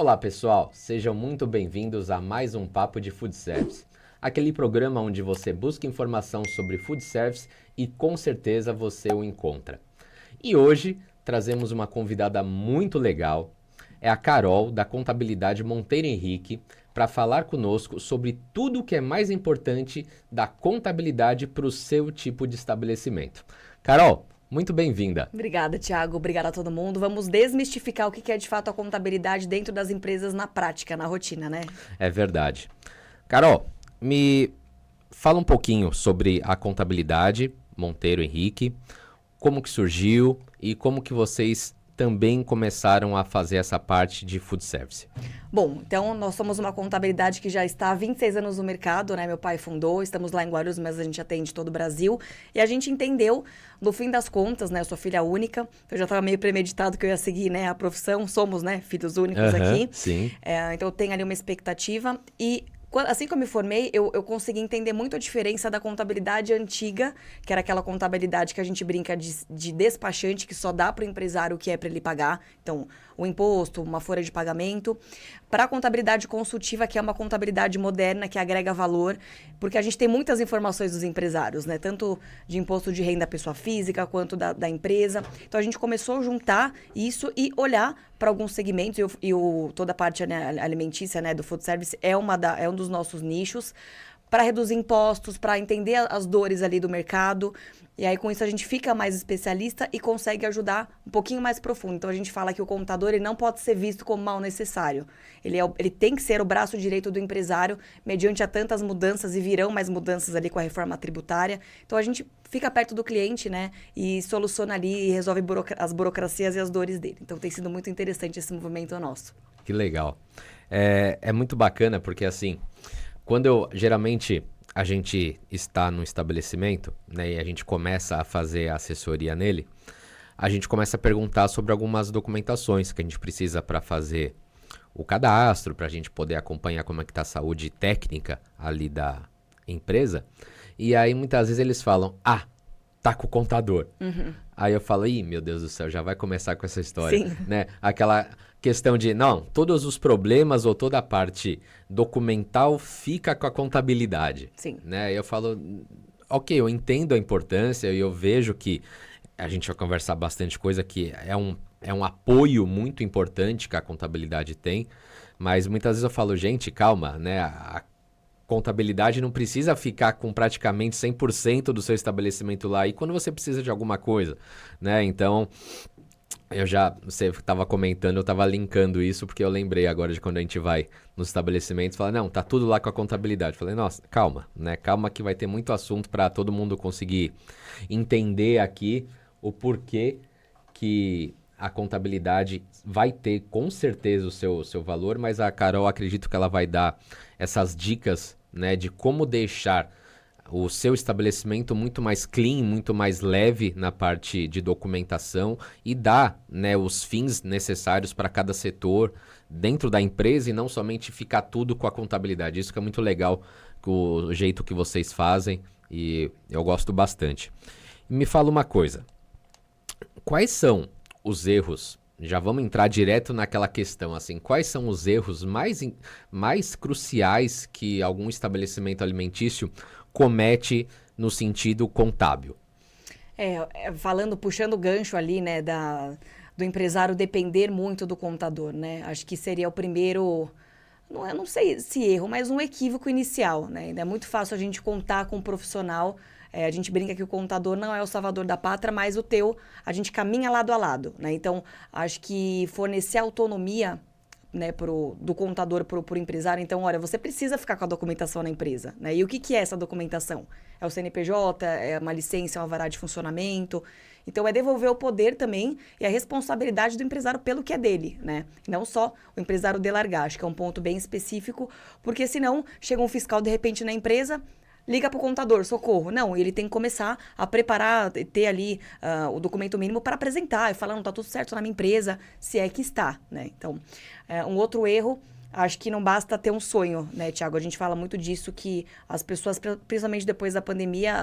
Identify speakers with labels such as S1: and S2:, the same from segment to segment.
S1: Olá pessoal, sejam muito bem-vindos a mais um Papo de Food Service, aquele programa onde você busca informação sobre food service e com certeza você o encontra. E hoje trazemos uma convidada muito legal, é a Carol da Contabilidade Monteiro Henrique, para falar conosco sobre tudo o que é mais importante da contabilidade para o seu tipo de estabelecimento. Carol, muito bem-vinda.
S2: Obrigada, Thiago. Obrigada a todo mundo. Vamos desmistificar o que é de fato a contabilidade dentro das empresas na prática, na rotina, né?
S1: É verdade. Carol, me fala um pouquinho sobre a contabilidade Monteiro Henrique, como que surgiu e como que vocês também começaram a fazer essa parte de food service.
S2: Bom, então nós somos uma contabilidade que já está há 26 anos no mercado, né? Meu pai fundou, estamos lá em Guarulhos, mas a gente atende todo o Brasil. E a gente entendeu, no fim das contas, né? Eu sou filha única, eu já estava meio premeditado que eu ia seguir, né? A profissão, somos, né? Filhos únicos aqui.
S1: Sim.
S2: Então eu tenho ali uma expectativa e... Assim que eu me formei, eu consegui entender muito a diferença da contabilidade antiga, que era aquela contabilidade que a gente brinca de despachante, que só dá para o empresário o que é para ele pagar. Então, o imposto, uma folha de pagamento. Para a contabilidade consultiva, que é uma contabilidade moderna, que agrega valor, porque a gente tem muitas informações dos empresários, né? Tanto de imposto de renda da pessoa física, quanto da empresa. Então, a gente começou a juntar isso e olhar para alguns segmentos, toda a parte, né, alimentícia, né, do food service é um dos nossos nichos, para reduzir impostos, para entender as dores ali do mercado. E aí, com isso, a gente fica mais especialista e consegue ajudar um pouquinho mais profundo. Então, a gente fala que o contador ele não pode ser visto como mal necessário. Ele tem que ser o braço direito do empresário, mediante a tantas mudanças, e virão mais mudanças ali com a reforma tributária. Então, a gente fica perto do cliente, né? E soluciona ali e resolve as burocracias e as dores dele. Então, tem sido muito interessante esse movimento nosso.
S1: Que legal. É muito bacana porque, assim, geralmente a gente está no estabelecimento, né, e a gente começa a fazer a assessoria nele, a gente começa a perguntar sobre algumas documentações que a gente precisa para fazer o cadastro, para a gente poder acompanhar como é que está a saúde técnica ali da empresa. E aí muitas vezes eles falam, tá com o contador. Uhum. Aí eu falo, meu Deus do céu, já vai começar com essa história.
S2: Sim.
S1: Né? Aquela questão de, não, todos os problemas ou toda a parte documental fica com a contabilidade.
S2: Sim.
S1: Né? Eu falo, ok, eu entendo a importância e eu vejo que a gente vai conversar bastante coisa que é um apoio muito importante que a contabilidade tem, mas muitas vezes eu falo, gente, calma, né? A contabilidade não precisa ficar com praticamente 100% do seu estabelecimento lá. E quando você precisa de alguma coisa, né? Então, você estava comentando, eu estava linkando isso, porque eu lembrei agora de quando a gente vai nos estabelecimentos, fala, não, tá tudo lá com a contabilidade. Falei, nossa, calma, né? Calma que vai ter muito assunto para todo mundo conseguir entender aqui o porquê que a contabilidade vai ter com certeza o seu valor, mas a Carol, acredito que ela vai dar essas dicas, né, de como deixar o seu estabelecimento muito mais clean, muito mais leve na parte de documentação e dar, né, os fins necessários para cada setor dentro da empresa e não somente ficar tudo com a contabilidade. Isso que é muito legal, o jeito que vocês fazem, e eu gosto bastante. E me fala uma coisa, quais são os erros? Já vamos entrar direto naquela questão, assim, quais são os erros mais cruciais que algum estabelecimento alimentício comete no sentido contábil?
S2: Puxando o gancho ali, né, do empresário depender muito do contador, né? Acho que seria o primeiro, eu não sei se erro, mas um equívoco inicial, né? É muito fácil a gente contar com um profissional. A gente brinca que o contador não é o salvador da pátria, mas a gente caminha lado a lado, né? Então, acho que fornecer autonomia, né, do contador pro empresário. Então, olha, você precisa ficar com a documentação na empresa, né? E o que é essa documentação? É o CNPJ, é uma licença, é um alvará de funcionamento. Então, é devolver o poder também e a responsabilidade do empresário pelo que é dele, né? Não só o empresário delargar, acho que é um ponto bem específico, porque senão chega um fiscal de repente na empresa, liga para o contador, socorro. Não, ele tem que começar a preparar, ter ali o documento mínimo para apresentar e falar, não, tá tudo certo na minha empresa, se é que está, né? Então, um outro erro, Acho que não basta ter um sonho, né, Thiago? A gente fala muito disso, que as pessoas, principalmente depois da pandemia,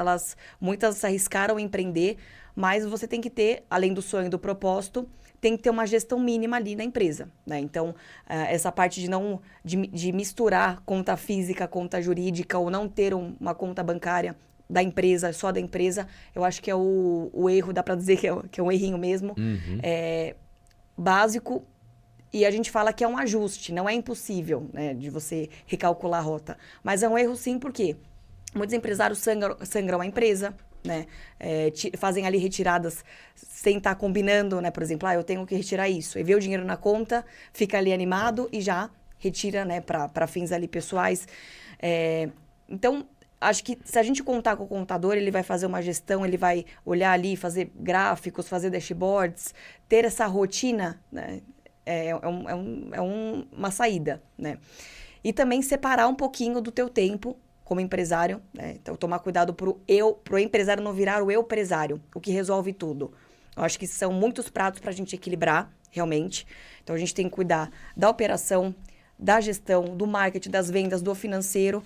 S2: muitas se arriscaram a empreender, mas você tem que ter, além do sonho e do propósito, tem que ter uma gestão mínima ali na empresa, né? Então, essa parte de misturar conta física, conta jurídica, ou não ter uma conta bancária da empresa, só da empresa, eu acho que é o erro, dá para dizer que é um errinho mesmo, básico. E a gente fala que é um ajuste, não é impossível, né, de você recalcular a rota. Mas é um erro sim, porque muitos empresários sangram a empresa, né? Fazem ali retiradas sem estar combinando, né? Por exemplo, eu tenho que retirar isso. E vê o dinheiro na conta, fica ali animado e já retira, né, para fins ali pessoais. Então, acho que se a gente contar com o contador, ele vai fazer uma gestão, ele vai olhar ali, fazer gráficos, fazer dashboards, ter essa rotina, né? Uma saída, né? E também separar um pouquinho do teu tempo como empresário, né? Então, tomar cuidado pro empresário não virar o eu-presário, o que resolve tudo. Eu acho que são muitos pratos para a gente equilibrar, realmente. Então, a gente tem que cuidar da operação, da gestão, do marketing, das vendas, do financeiro.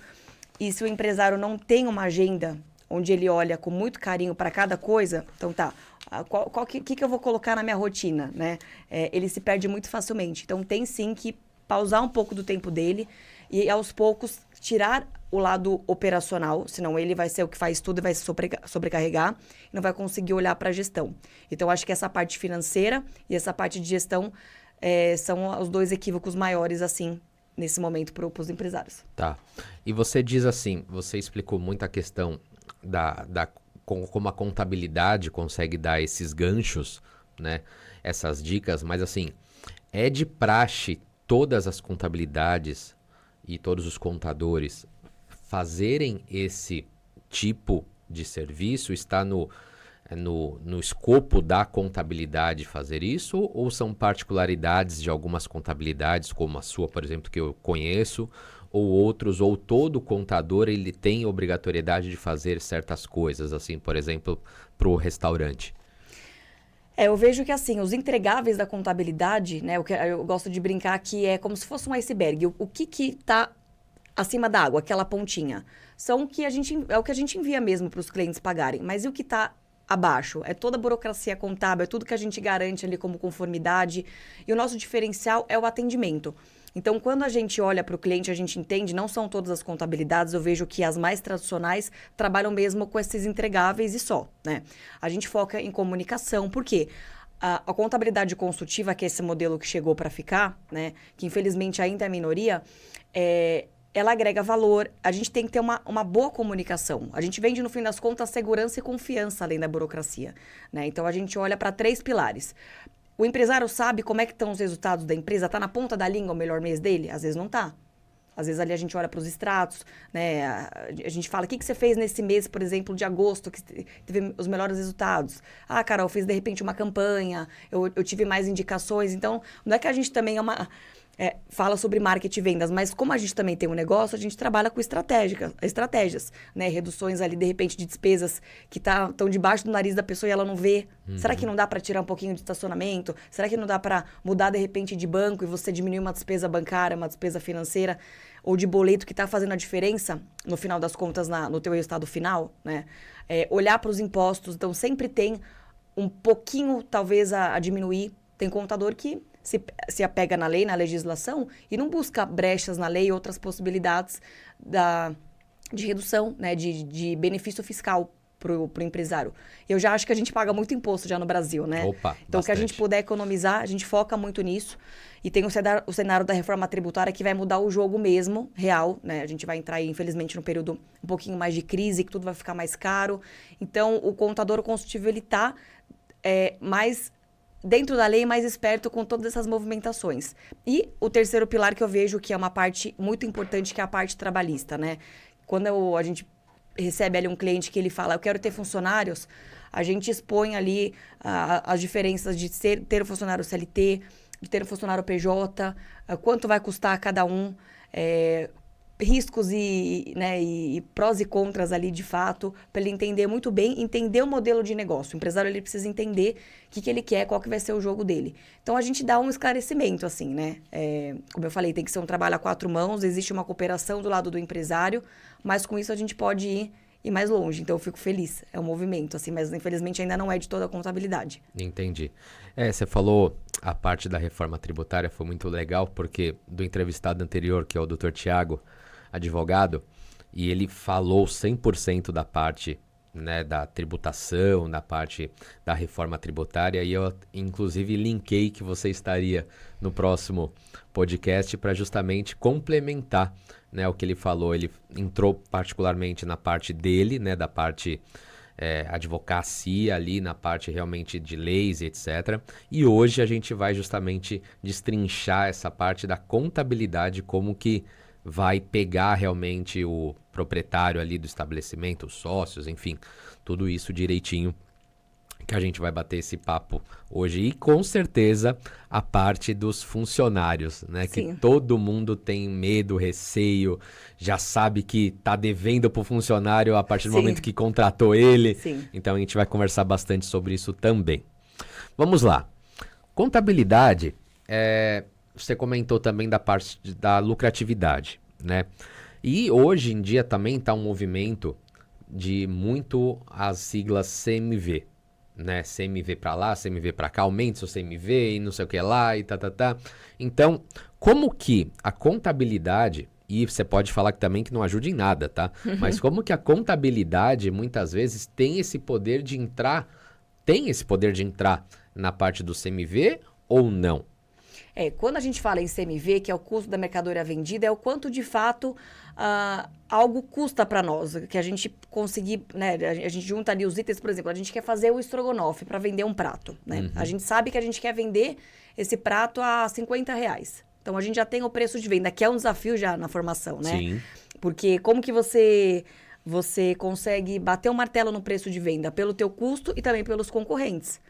S2: E se o empresário não tem uma agenda onde ele olha com muito carinho para cada coisa, então o que eu vou colocar na minha rotina, né? Ele se perde muito facilmente. Então, tem sim que pausar um pouco do tempo dele e, aos poucos, tirar o lado operacional, senão ele vai ser o que faz tudo e vai se sobrecarregar e não vai conseguir olhar para a gestão. Então, acho que essa parte financeira e essa parte de gestão são os dois equívocos maiores, assim, nesse momento para os empresários.
S1: Tá. E você diz assim, você explicou muito a questão como a contabilidade consegue dar esses ganchos, né? Essas dicas, mas assim, é de praxe todas as contabilidades e todos os contadores fazerem esse tipo de serviço? Está no escopo da contabilidade fazer isso? Ou são particularidades de algumas contabilidades, como a sua, por exemplo, que eu conheço, ou outros, ou todo contador ele tem obrigatoriedade de fazer certas coisas, assim, por exemplo, para o restaurante?
S2: Eu vejo que, assim, os entregáveis da contabilidade, né, eu gosto de brincar que é como se fosse um iceberg. O que está acima da água, aquela pontinha, são o que a gente envia mesmo para os clientes pagarem. Mas e o que está abaixo? É toda a burocracia contábil, é tudo que a gente garante ali como conformidade. E o nosso diferencial é o atendimento. Então, quando a gente olha para o cliente, a gente entende, não são todas as contabilidades, eu vejo que as mais tradicionais trabalham mesmo com esses entregáveis e só, né? A gente foca em comunicação, por quê? A contabilidade consultiva, que é esse modelo que chegou para ficar, né? Que infelizmente ainda é minoria, ela agrega valor, a gente tem que ter uma boa comunicação. A gente vende, no fim das contas, segurança e confiança além da burocracia, né? Então, a gente olha para 3 pilares. O empresário sabe como é que estão os resultados da empresa? Está na ponta da língua o melhor mês dele? Às vezes não está. Às vezes ali a gente olha para os extratos, né? A gente fala, o que você fez nesse mês, por exemplo, de agosto, que teve os melhores resultados? Carol, eu fiz de repente uma campanha, eu tive mais indicações. Então, não é que a gente também fala sobre marketing e vendas, mas como a gente também tem um negócio, a gente trabalha com estratégias, né? Reduções ali, de repente, de despesas que estão debaixo do nariz da pessoa e ela não vê. Será que não dá para tirar um pouquinho de estacionamento? Será que não dá para mudar, de repente, de banco e você diminuir uma despesa bancária, uma despesa financeira ou de boleto que está fazendo a diferença, no final das contas, no teu resultado final, né? Olhar para os impostos, então sempre tem um pouquinho, talvez, a diminuir. Tem contador que se apega na lei, na legislação, e não busca brechas na lei e outras possibilidades de redução, né, de benefício fiscal pro empresário. Eu já acho que a gente paga muito imposto já no Brasil, né?
S1: Opa,
S2: então,
S1: bastante.
S2: O que a gente puder economizar, a gente foca muito nisso. E tem o cenário da reforma tributária que vai mudar o jogo mesmo, real, né? A gente vai entrar aí, infelizmente, num período um pouquinho mais de crise, que tudo vai ficar mais caro. Então, o contador consultivo, ele está mais dentro da lei, mais esperto com todas essas movimentações. E o terceiro pilar que eu vejo que é uma parte muito importante, que é a parte trabalhista, né? Quando a gente recebe ali um cliente que ele fala, eu quero ter funcionários, a gente expõe ali as diferenças de ter um funcionário CLT, de ter um funcionário PJ, quanto vai custar a cada um, riscos né, e prós e contras ali de fato, para ele entender muito bem, entender o modelo de negócio. O empresário ele precisa entender o que ele quer, qual que vai ser o jogo dele. Então a gente dá um esclarecimento, assim, né? Como eu falei, tem que ser um trabalho a 4 mãos, existe uma cooperação do lado do empresário, mas com isso a gente pode ir mais longe. Então eu fico feliz. É um movimento, assim, mas infelizmente ainda não é de toda a contabilidade.
S1: Entendi. Você falou a parte da reforma tributária, foi muito legal, porque do entrevistado anterior, que é o Dr. Tiago, advogado, e ele falou 100% da parte, né, da tributação, da parte da reforma tributária, e eu inclusive linkei que você estaria no próximo podcast para justamente complementar, né, o que ele falou. Ele entrou particularmente na parte dele, né, da parte advocacia ali, na parte realmente de leis e etc. E hoje a gente vai justamente destrinchar essa parte da contabilidade, como que vai pegar realmente o proprietário ali do estabelecimento, os sócios, enfim, tudo isso direitinho, que a gente vai bater esse papo hoje. E com certeza a parte dos funcionários, né?
S2: Sim.
S1: Que todo mundo tem medo, receio, já sabe que tá devendo pro funcionário a partir do
S2: Sim.
S1: momento que contratou ele.
S2: Sim.
S1: Então a gente vai conversar bastante sobre isso também. Vamos lá. Contabilidade, você comentou também da parte da lucratividade, né? E hoje em dia também está um movimento de muito as siglas CMV, né? CMV para lá, CMV para cá, aumenta seu CMV e não sei o que lá e tá. Então, como que a contabilidade, e você pode falar que também que não ajuda em nada, tá? Mas como que a contabilidade muitas vezes tem esse poder de entrar na parte do CMV ou não?
S2: Quando a gente fala em CMV, que é o custo da mercadoria vendida, é o quanto de fato algo custa para nós, que a gente conseguir, né? A gente junta ali os itens, por exemplo, a gente quer fazer o estrogonofe para vender um prato, né?
S1: Uhum.
S2: A gente sabe que a gente quer vender esse prato a R$50. Então a gente já tem o preço de venda, que é um desafio já na formação, né?
S1: Sim.
S2: Porque como que você consegue bater o martelo no preço de venda? Pelo teu custo e também pelos concorrentes.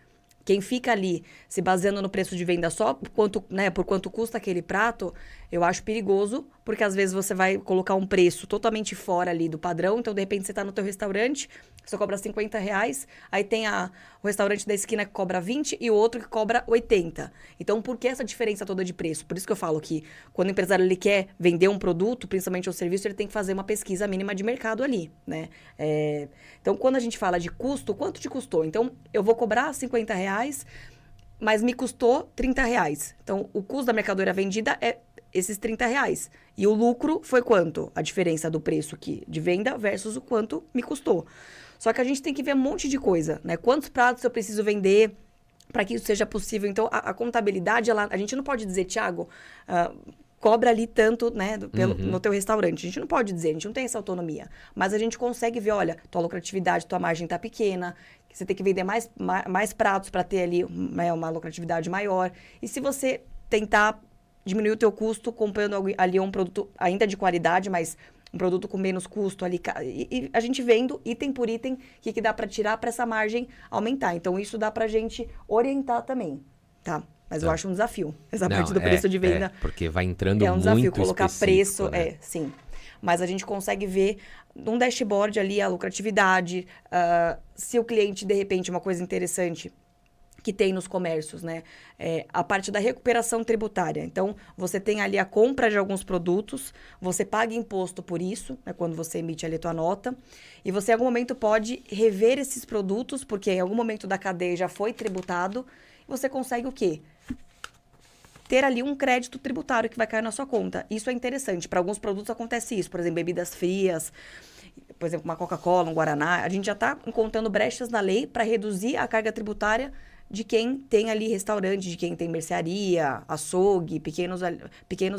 S2: Quem fica ali se baseando no preço de venda só por quanto custa aquele prato, eu acho perigoso, porque às vezes você vai colocar um preço totalmente fora ali do padrão, então de repente você está no teu restaurante, você cobra R$50, aí tem o restaurante da esquina que cobra 20 e o outro que cobra 80. Então, por que essa diferença toda de preço? Por isso que eu falo que quando o empresário ele quer vender um produto, principalmente um serviço, ele tem que fazer uma pesquisa mínima de mercado ali, né? Então, quando a gente fala de custo, quanto te custou? Então, eu vou cobrar R$50, mas me custou R$30. Então, o custo da mercadoria vendida é esses R$30. E o lucro foi quanto? A diferença do preço de venda versus o quanto me custou. Só que a gente tem que ver um monte de coisa, né? Quantos pratos eu preciso vender para que isso seja possível? Então, a contabilidade, a gente não pode dizer, Thiago, cobra ali tanto, né, no teu restaurante. A gente não pode dizer, a gente não tem essa autonomia. Mas a gente consegue ver, olha, tua lucratividade, tua margem tá pequena, você tem que vender mais pratos para ter ali uma lucratividade maior. E se você tentar diminuir o teu custo comprando ali um produto ainda de qualidade, mas um produto com menos custo ali, e a gente vendo item por item o que dá para tirar para essa margem aumentar. Então, isso dá pra gente orientar também, tá? Mas eu acho um desafio, essa parte do preço de venda.
S1: Porque vai entrando muito
S2: É um desafio, colocar preço,
S1: né?
S2: Sim. Mas a gente consegue ver num dashboard ali a lucratividade, se o cliente, de repente, uma coisa interessante que tem nos comércios, né? A parte da recuperação tributária. Então, você tem ali a compra de alguns produtos, você paga imposto por isso, né, quando você emite ali a tua nota, e você, em algum momento, pode rever esses produtos, porque em algum momento da cadeia já foi tributado, e você consegue o quê? Ter ali um crédito tributário que vai cair na sua conta. Isso é interessante. Para alguns produtos acontece isso, por exemplo, bebidas frias, por exemplo, uma Coca-Cola, um Guaraná. A gente já está encontrando brechas na lei para reduzir a carga tributária de quem tem ali restaurante, de quem tem mercearia, açougue, pequenos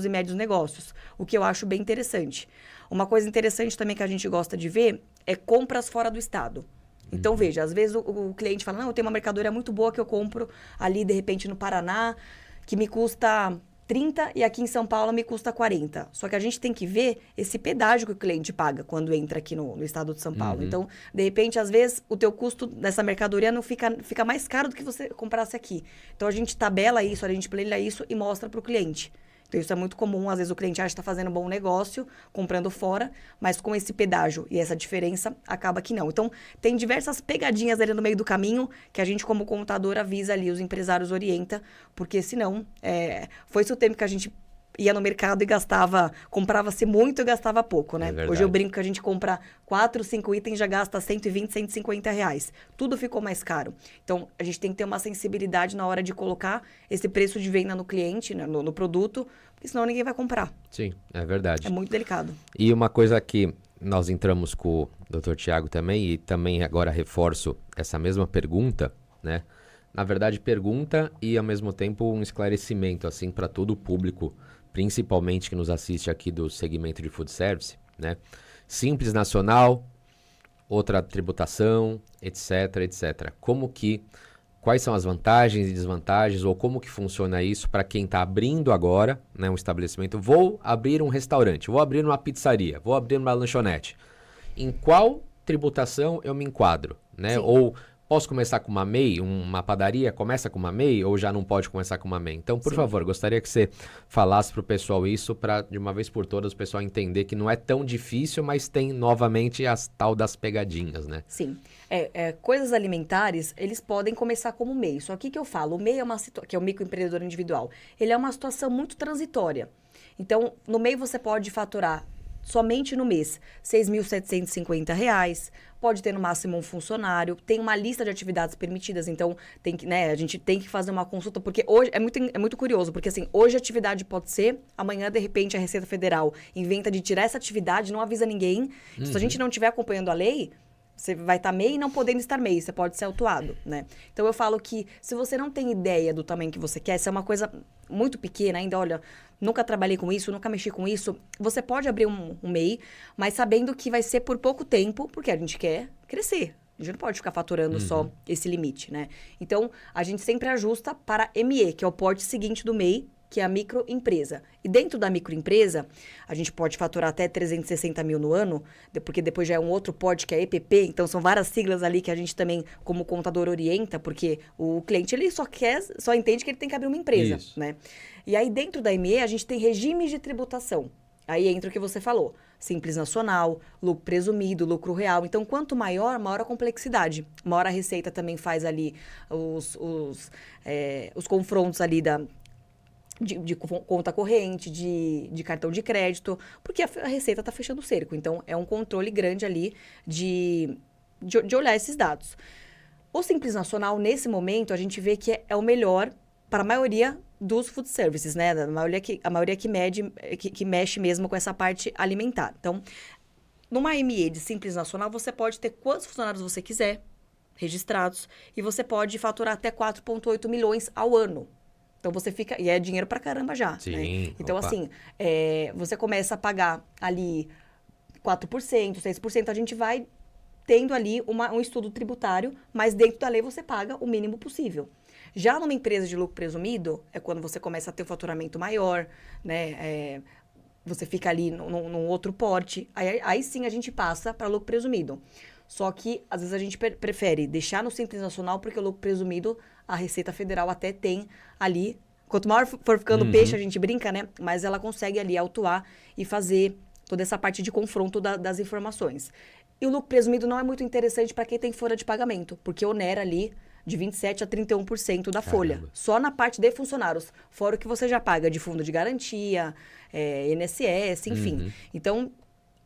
S2: e médios negócios. O que eu acho bem interessante. Uma coisa interessante também que a gente gosta de ver é compras fora do estado. Então, veja, às vezes o cliente fala, não, eu tenho uma mercadoria muito boa que eu compro ali, de repente, no Paraná, que me custa 30 e aqui em São Paulo me custa 40. Só que a gente tem que ver esse pedágio que o cliente paga quando entra aqui no estado de São Paulo. Então, de repente, às vezes, o teu custo dessa mercadoria não fica mais caro do que você comprasse aqui. Então, a gente tabela isso, a gente planilha isso e mostra para o cliente. Então, isso é muito comum. Às vezes, o cliente acha que está fazendo um bom negócio, comprando fora, mas com esse pedágio e essa diferença, acaba que não. Então, tem diversas pegadinhas ali no meio do caminho que a gente, como contador, avisa ali, os empresários orienta, porque senão, foi-se o tempo que a gente ia no mercado e comprava-se muito e gastava pouco, né? Hoje eu brinco que a gente compra 4, 5 itens, já gasta 120, 150 reais. Tudo ficou mais caro. Então, a gente tem que ter uma sensibilidade na hora de colocar esse preço de venda no cliente, né, no produto, porque senão ninguém vai comprar.
S1: Sim, é verdade.
S2: É muito delicado.
S1: E uma coisa que nós entramos com o Dr. Tiago também, e também agora reforço essa mesma pergunta, né? Na verdade, pergunta e, ao mesmo tempo, um esclarecimento, assim, para todo o público, principalmente que nos assiste aqui do segmento de food service, né? Simples Nacional, outra tributação, etc, etc. Quais são as vantagens e desvantagens, ou como que funciona isso para quem está abrindo agora, né, um estabelecimento? Vou abrir um restaurante, vou abrir uma pizzaria, vou abrir uma lanchonete. Em qual tributação eu me enquadro, né?
S2: Sim.
S1: Ou posso começar com uma MEI, uma padaria começa com uma MEI ou já não pode começar com uma MEI? Então, por favor, gostaria que você falasse para o pessoal isso para, de uma vez por todas, o pessoal entender que não é tão difícil, mas tem novamente as tal das pegadinhas, né?
S2: Sim. Coisas alimentares, eles podem começar como MEI. Só que eu falo, o MEI que é o microempreendedor individual, ele é uma situação muito transitória. Então, no MEI você pode faturar somente no mês R$ 6.750, pode ter no máximo um funcionário, tem uma lista de atividades permitidas, então tem que, né, a gente tem que fazer uma consulta, porque hoje é muito curioso, porque assim, hoje a atividade pode ser, amanhã de repente a Receita Federal inventa de tirar essa atividade, não avisa ninguém. Se a gente não estiver acompanhando a lei, você vai estar MEI e não podendo estar MEI, você pode ser autuado, né? Então, eu falo que se você não tem ideia do tamanho que você quer, se é uma coisa muito pequena ainda, olha, nunca trabalhei com isso, nunca mexi com isso, você pode abrir um MEI, mas sabendo que vai ser por pouco tempo, porque a gente quer crescer. A gente não pode ficar faturando só esse limite, né? Então, a gente sempre ajusta para ME, que é o porte seguinte do MEI, que é a microempresa. E dentro da microempresa, a gente pode faturar até 360 mil no ano, porque depois já é um outro porte que é EPP, então são várias siglas ali que a gente também, como contador, orienta, porque o cliente, ele só entende que ele tem que abrir uma empresa, né? E aí, dentro da ME, a gente tem regimes de tributação. Aí entra o que você falou, Simples Nacional, lucro presumido, lucro real. Então, quanto maior a complexidade. Maior a Receita também faz ali os confrontos ali de conta corrente, de cartão de crédito, porque a Receita está fechando o cerco. Então, é um controle grande ali de olhar esses dados. O Simples Nacional, nesse momento, a gente vê que é o melhor para a maioria dos food services, né? A maioria que mexe mesmo com essa parte alimentar. Então, numa ME de Simples Nacional, você pode ter quantos funcionários você quiser registrados e você pode faturar até 4,8 milhões ao ano. Então, você fica... E é dinheiro pra caramba já,
S1: Sim,
S2: né? Então,
S1: opa.
S2: assim, você começa a pagar ali 4%, 6%, a gente vai tendo ali um estudo tributário, mas dentro da lei você paga o mínimo possível. Já numa empresa de lucro presumido, é quando você começa a ter um faturamento maior, né? Você fica ali num outro porte. Aí sim a gente passa para lucro presumido. Só que, às vezes, a gente prefere deixar no Simples Nacional, porque o lucro presumido, a Receita Federal até tem ali. Quanto maior for ficando o peixe, a gente brinca, né? Mas ela consegue ali autuar e fazer toda essa parte de confronto das informações. E o lucro presumido não é muito interessante para quem tem folha de pagamento, porque onera ali de 27% a 31% da folha. Só na parte de funcionários. Fora o que você já paga de fundo de garantia, INSS, enfim. Então,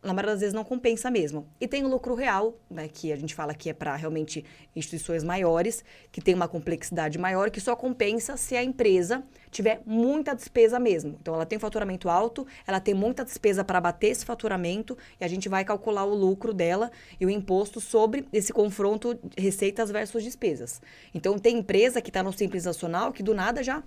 S2: na maioria das vezes não compensa mesmo. E tem o lucro real, né, que a gente fala que é para realmente instituições maiores, que tem uma complexidade maior, que só compensa se a empresa tiver muita despesa mesmo. Então, ela tem um faturamento alto, ela tem muita despesa para bater esse faturamento, e a gente vai calcular o lucro dela e o imposto sobre esse confronto de receitas versus despesas. Então, tem empresa que está no Simples Nacional que do nada já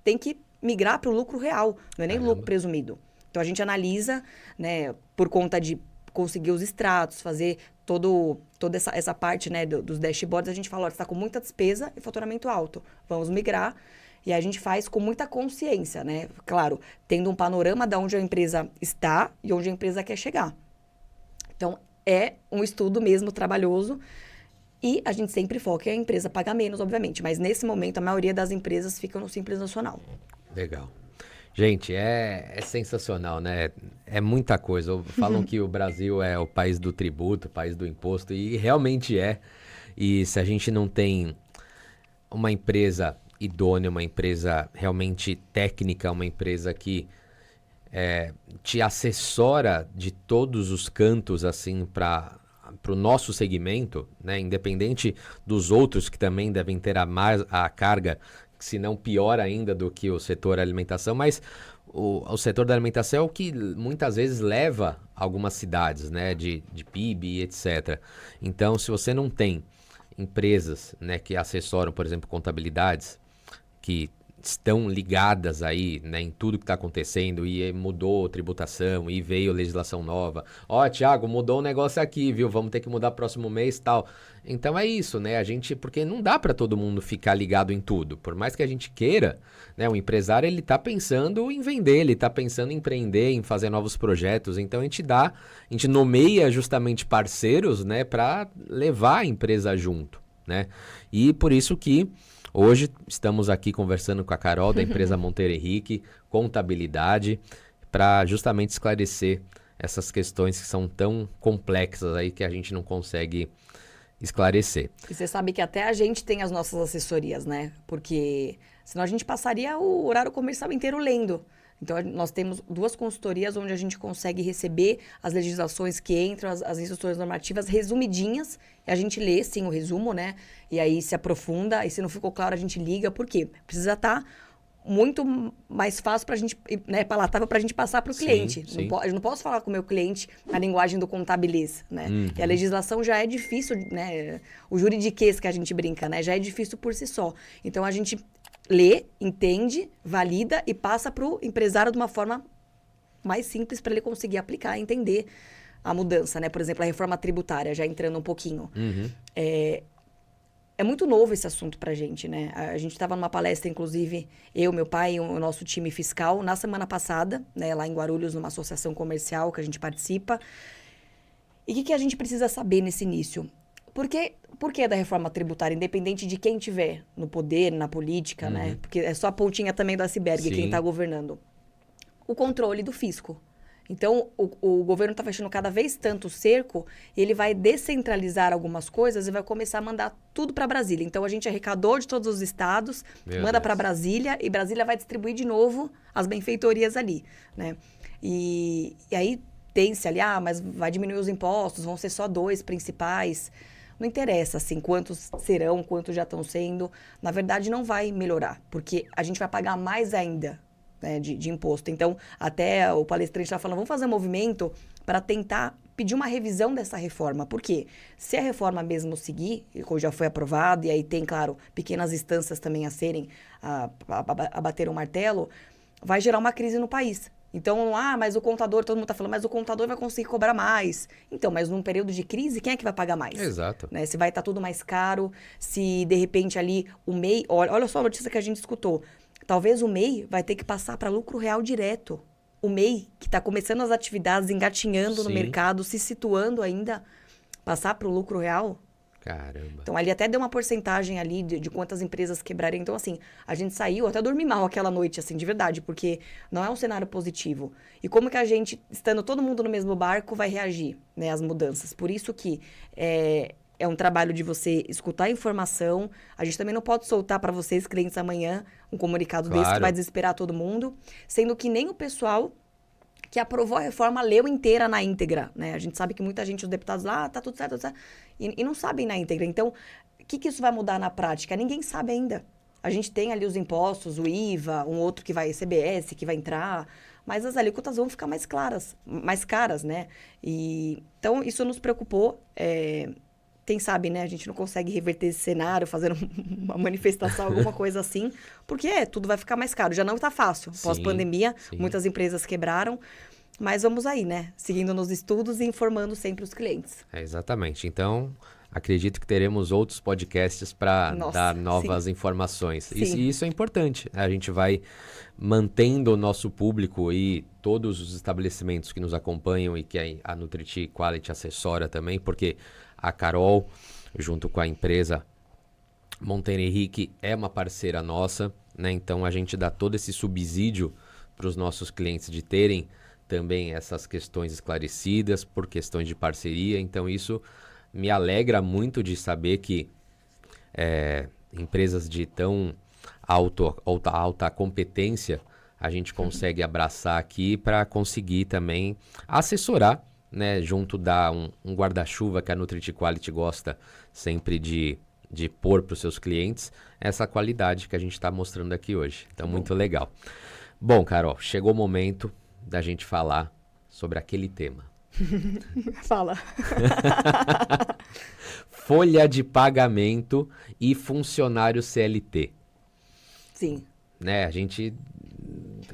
S2: tem que migrar para o lucro real, não é nem lucro presumido. Então, a gente analisa, né, por conta de conseguir os extratos, fazer toda essa parte, né, dos dashboards, a gente fala, olha, você está com muita despesa e faturamento alto, vamos migrar. E a gente faz com muita consciência, né? Claro, tendo um panorama de onde a empresa está e onde a empresa quer chegar. Então, é um estudo mesmo trabalhoso e a gente sempre foca em a empresa pagar menos, obviamente. Mas, nesse momento, a maioria das empresas fica no Simples Nacional.
S1: Legal. Gente, é sensacional, né? É muita coisa. Falam que o Brasil é o país do tributo, o país do imposto, e realmente é. E se a gente não tem uma empresa idônea, uma empresa realmente técnica, uma empresa que te assessora de todos os cantos, assim, para o nosso segmento, né? Independente dos outros que também devem ter a carga, se não pior ainda do que o setor alimentação, mas o setor da alimentação é o que muitas vezes leva algumas cidades, né? De PIB e etc. Então, se você não tem empresas, né, que assessoram, por exemplo, contabilidades, que estão ligadas aí, né, em tudo que está acontecendo e mudou tributação e veio legislação nova. Ó, Thiago, mudou um negócio aqui, viu? Vamos ter que mudar próximo mês e tal. Então é isso, né? A gente, porque não dá para todo mundo ficar ligado em tudo. Por mais que a gente queira, né, o empresário ele tá pensando em vender, ele tá pensando em empreender, em fazer novos projetos. Então a gente nomeia justamente parceiros, né, para levar a empresa junto, né? E por isso que hoje estamos aqui conversando com a Carol da empresa Monteiro Henrique, contabilidade, para justamente esclarecer essas questões que são tão complexas aí que a gente não consegue esclarecer.
S2: E você sabe que até a gente tem as nossas assessorias, né? Porque senão a gente passaria o horário comercial inteiro lendo. Então, nós temos 2 consultorias onde a gente consegue receber as legislações que entram, as instruções normativas resumidinhas. E a gente lê, sim, o resumo, né? E aí se aprofunda. E se não ficou claro, a gente liga. Por quê? Precisa estar muito mais fácil para a gente, né, palatável para a gente passar para o cliente.
S1: Sim.
S2: Eu não posso falar com o meu cliente na linguagem do contabiliz, né? E a legislação já é difícil, né? O juridiquês que a gente brinca, né? Já é difícil por si só. Então, a gente lê, entende, valida e passa para o empresário de uma forma mais simples para ele conseguir aplicar e entender a mudança, né? Por exemplo, a reforma tributária, já entrando um pouquinho. É muito novo esse assunto pra gente, né? A gente estava numa palestra, inclusive, eu, meu pai e o nosso time fiscal, na semana passada, né? Lá em Guarulhos, numa associação comercial que a gente participa. E o que a gente precisa saber nesse início? Por que da reforma tributária, independente de quem tiver no poder, na política, né? Porque é só a pontinha também do iceberg quem está governando. O controle do fisco. Então, o governo está fechando cada vez tanto o cerco, e ele vai descentralizar algumas coisas e vai começar a mandar tudo para Brasília. Então, a gente arrecadou de todos os estados, manda para Brasília, e Brasília vai distribuir de novo as benfeitorias ali, né? E aí tem-se ali, mas vai diminuir os impostos, vão ser só 2 principais. Não interessa, assim, quantos serão, quantos já estão sendo. Na verdade, não vai melhorar, porque a gente vai pagar mais ainda, né, de imposto. Então, até o palestrante estava falando, vamos fazer um movimento para tentar pedir uma revisão dessa reforma. Por quê? Se a reforma mesmo seguir, ou já foi aprovada, e aí tem, claro, pequenas instâncias também a serem, a bater o martelo, vai gerar uma crise no país. Então, mas o contador, todo mundo está falando, mas o contador vai conseguir cobrar mais. Então, mas num período de crise, quem é que vai pagar mais?
S1: Exato.
S2: Né? Se vai estar tudo mais caro, se de repente ali o MEI... Olha só a notícia que a gente escutou. Talvez o MEI vai ter que passar para lucro real direto. O MEI, que está começando as atividades, engatinhando no mercado, se situando ainda, passar para o lucro real.
S1: Caramba.
S2: Então, ali até deu uma porcentagem ali de quantas empresas quebrariam. Então, assim, a gente saiu, até dormi mal aquela noite, assim, de verdade, porque não é um cenário positivo. E como que a gente, estando todo mundo no mesmo barco, vai reagir, né, às mudanças? Por isso que é um trabalho de você escutar a informação. A gente também não pode soltar para vocês, clientes, amanhã, um comunicado desse que vai desesperar todo mundo. Sendo que nem o pessoal que aprovou a reforma leu inteira na íntegra, né? A gente sabe que muita gente, os deputados lá, tá tudo certo, e não sabem na íntegra. Então, o que isso vai mudar na prática? Ninguém sabe ainda. A gente tem ali os impostos, o IVA, um outro que vai, CBS, que vai entrar, mas as alíquotas vão ficar mais caras, né? Então, isso nos preocupou. Quem sabe, né? A gente não consegue reverter esse cenário, fazer uma manifestação, alguma coisa assim, porque tudo vai ficar mais caro. Já não está fácil. Pós-pandemia, muitas empresas quebraram, mas vamos aí, né? Seguindo nos estudos e informando sempre os clientes.
S1: Exatamente. Então, acredito que teremos outros podcasts para dar novas informações. E isso é importante. A gente vai mantendo o nosso público e todos os estabelecimentos que nos acompanham e que a Nutriti Quality assessora também, porque a Carol, junto com a empresa Monteiro Henrique, é uma parceira nossa, né? Então a gente dá todo esse subsídio para os nossos clientes de terem também essas questões esclarecidas por questões de parceria. Então, isso me alegra muito de saber que empresas de tão alta competência a gente consegue abraçar aqui para conseguir também assessorar, né, junto da um guarda-chuva que a NutriQuality gosta sempre de pôr para os seus clientes, essa qualidade que a gente está mostrando aqui hoje. Então, muito legal. Bom, Carol, chegou o momento da gente falar sobre aquele tema.
S2: Fala.
S1: Folha de pagamento e funcionário CLT.
S2: Sim.
S1: Né, a gente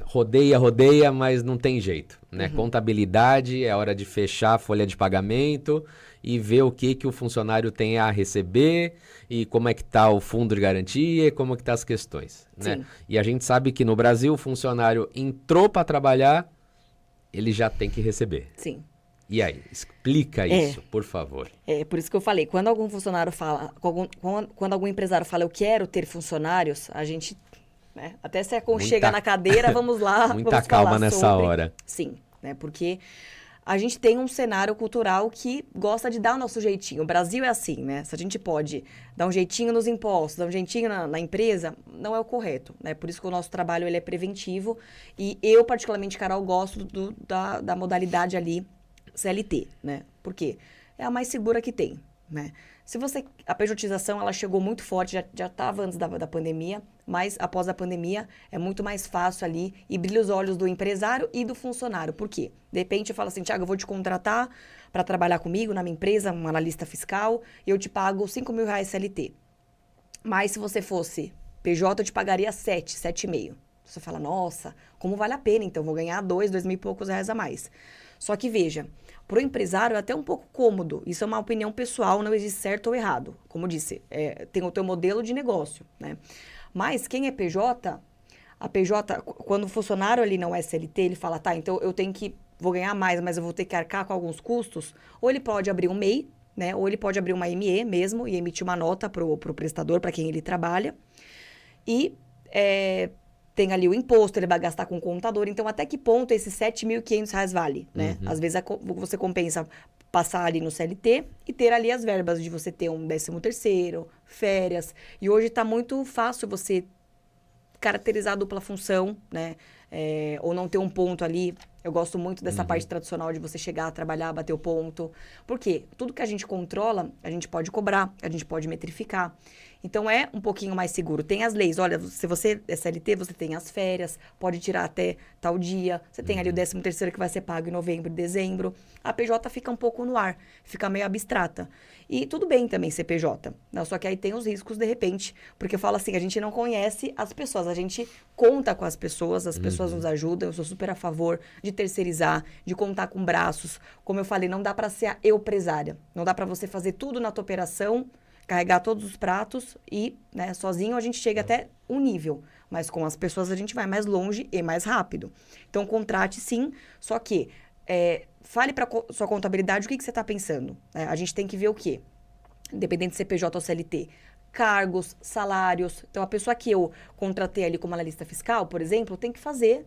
S1: rodeia, mas não tem jeito, né? Contabilidade, é hora de fechar a folha de pagamento e ver o que o funcionário tem a receber e como é que tá o fundo de garantia, como é que tá as questões, né?
S2: Sim.
S1: E a gente sabe que no Brasil o funcionário entrou para trabalhar, ele já tem que receber.
S2: Sim.
S1: E aí, explica isso, por favor.
S2: Por isso que eu falei, quando algum funcionário fala, quando algum empresário fala, eu quero ter funcionários, a gente, né, até se aconchega na cadeira, vamos lá,
S1: muita
S2: vamos
S1: calma
S2: falar
S1: nessa
S2: sobre...
S1: hora.
S2: Sim, né, porque a gente tem um cenário cultural que gosta de dar o nosso jeitinho. O Brasil é assim, né? Se a gente pode dar um jeitinho nos impostos, dar um jeitinho na empresa, não é o correto, né? Por isso que o nosso trabalho ele é preventivo e eu, particularmente, Carol, gosto da modalidade ali CLT, né? Por quê? É a mais segura que tem, né? A pejotização, ela chegou muito forte, já estava antes da pandemia, mas após a pandemia é muito mais fácil ali e brilha os olhos do empresário e do funcionário. Por quê? De repente eu falo assim, Thiago, eu vou te contratar para trabalhar comigo na minha empresa, um analista fiscal, e eu te pago R$5.000 CLT. Mas se você fosse PJ, eu te pagaria 7,5. Você fala, nossa, como vale a pena, então vou ganhar 2.000 e poucos reais a mais. Só que veja, para o empresário é até um pouco cômodo. Isso é uma opinião pessoal, não existe certo ou errado. Como disse, tem o teu modelo de negócio, né? Mas quem é PJ, a PJ, quando o funcionário ali não é CLT, ele fala, tá, então vou ganhar mais, mas eu vou ter que arcar com alguns custos. Ou ele pode abrir um MEI, né? Ou ele pode abrir uma ME mesmo e emitir uma nota pro prestador, para quem ele trabalha. E tem ali o imposto, ele vai gastar com o contador. Então, até que ponto esses R$7.500 vale, né? Às vezes você compensa passar ali no CLT e ter ali as verbas de você ter um 13º, férias. E hoje está muito fácil você caracterizar a dupla função, né? Ou não ter um ponto ali. Eu gosto muito dessa parte tradicional de você chegar, trabalhar, bater o ponto. Por quê? Tudo que a gente controla, a gente pode cobrar, a gente pode metrificar. Então, é um pouquinho mais seguro. Tem as leis. Olha, se você é CLT, você tem as férias, pode tirar até tal dia. Você tem ali o 13º que vai ser pago em novembro e dezembro. A PJ fica um pouco no ar, fica meio abstrata. E tudo bem também ser PJ. Não, só que aí tem os riscos, de repente. Porque eu falo assim, a gente não conhece as pessoas. A gente conta com as pessoas nos ajudam. Eu sou super a favor de terceirizar, de contar com braços. Como eu falei, não dá para ser a empresária. Não dá para você fazer tudo na tua operação, carregar todos os pratos e, né, sozinho a gente chega até um nível. Mas com as pessoas a gente vai mais longe e mais rápido. Então, contrate sim, só que fale para sua contabilidade o que você está pensando. A gente tem que ver o quê? Independente de ser PJ ou CLT. Cargos, salários. Então, a pessoa que eu contratei ali como analista fiscal, por exemplo, tem que fazer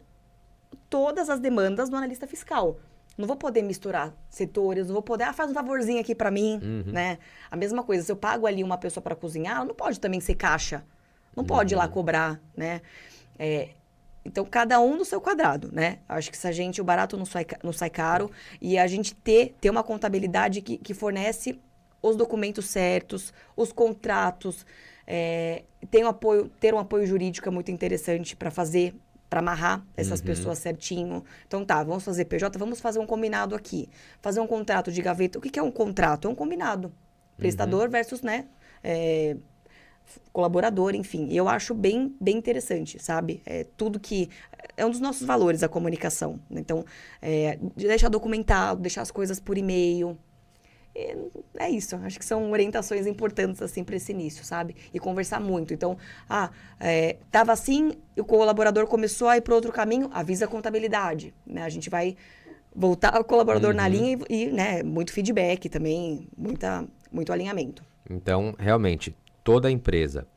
S2: todas as demandas do analista fiscal. Não vou poder misturar setores, não vou poder... faz um favorzinho aqui para mim, né? A mesma coisa, se eu pago ali uma pessoa para cozinhar, ela não pode também ser caixa. Não pode ir lá cobrar, né? Então, cada um no seu quadrado, né? Acho que o barato não sai caro. E a gente ter uma contabilidade que fornece os documentos certos, os contratos. Ter um apoio jurídico é muito interessante para amarrar essas pessoas certinho. Então, tá, vamos fazer PJ, vamos fazer um combinado aqui. Fazer um contrato de gaveta. O que é um contrato? É um combinado. Prestador versus, né, colaborador, enfim. Eu acho bem interessante, sabe? Tudo que... É um dos nossos valores, a comunicação. Então, deixar documentado, deixar as coisas por e-mail. É isso, acho que são orientações importantes, assim, para esse início, sabe? E conversar muito. Então, tava assim, e o colaborador começou a ir para outro caminho, avisa a contabilidade, né? A gente vai voltar o colaborador na linha e, né, muito feedback também, muito alinhamento.
S1: Então, realmente, toda empresa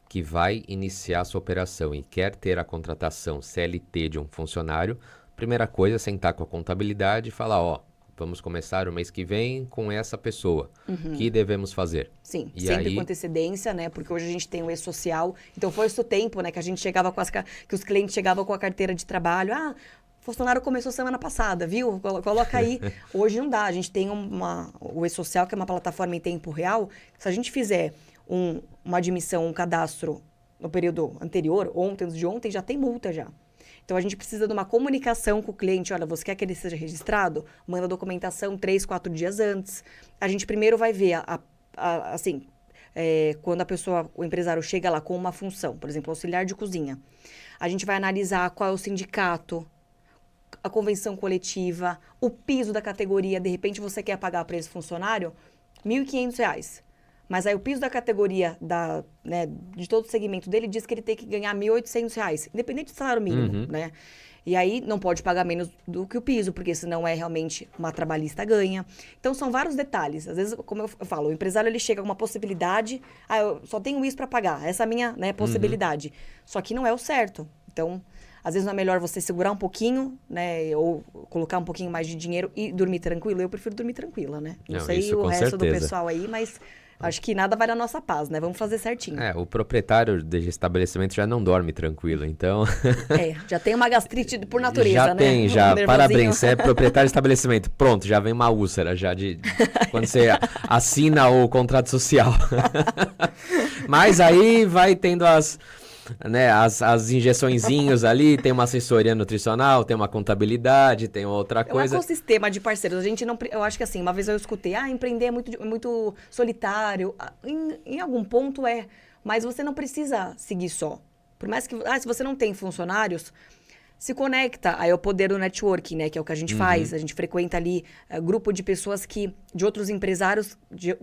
S1: que vai iniciar a sua operação e quer ter a contratação CLT de um funcionário, primeira coisa é sentar com a contabilidade e falar, ó, vamos começar o mês que vem com essa pessoa. O que devemos fazer?
S2: Sim,
S1: E
S2: sempre
S1: aí...
S2: com antecedência, né? Porque hoje a gente tem o e-social. Então, foi esse o tempo, né? Que a gente chegava com que os clientes chegavam com a carteira de trabalho. Ah, o funcionário começou semana passada, viu? Coloca aí. Hoje não dá. A gente tem o e-social, que é uma plataforma em tempo real. Se a gente fizer uma admissão, um cadastro no período anterior, ontem, antes de ontem, já tem multa já. Então, a gente precisa de uma comunicação com o cliente. Olha, você quer que ele seja registrado? Manda a documentação 3, 4 dias antes. A gente primeiro vai ver, quando o empresário chega lá com uma função, por exemplo, auxiliar de cozinha. A gente vai analisar qual é o sindicato, a convenção coletiva, o piso da categoria. De repente, você quer pagar para esse funcionário R$ 1.500. Mas aí o piso da categoria de todo o segmento dele diz que ele tem que ganhar R$ 1.800, independente do salário mínimo, né? E aí não pode pagar menos do que o piso, porque senão é realmente uma trabalhista ganha. Então são vários detalhes. Às vezes, como eu falo, o empresário ele chega com uma possibilidade, eu só tenho isso para pagar, essa é a minha possibilidade. Só que não é o certo. Então, às vezes não é melhor você segurar um pouquinho, né? Ou colocar um pouquinho mais de dinheiro e dormir tranquilo. Eu prefiro dormir tranquila, né? Não sei o resto do pessoal aí, mas... Acho que nada vai na nossa paz, né? Vamos fazer certinho.
S1: O proprietário de estabelecimento já não dorme tranquilo, então...
S2: já tem uma gastrite por natureza,
S1: já
S2: né?
S1: Já tem, já. Parabéns, você é proprietário de estabelecimento. Pronto, já vem uma úlcera já quando você assina o contrato social. Mas aí vai tendo as injeçõezinhos ali, tem uma assessoria nutricional, tem uma contabilidade, tem outra coisa.
S2: É um ecossistema de parceiros. A gente não, eu acho que assim, uma vez eu escutei, empreender é muito solitário. Em algum ponto mas você não precisa seguir só. Por mais que, se você não tem funcionários, se conecta. Aí é o poder do networking, né? Que é o que a gente faz. A gente frequenta ali grupo de pessoas de outros empresários de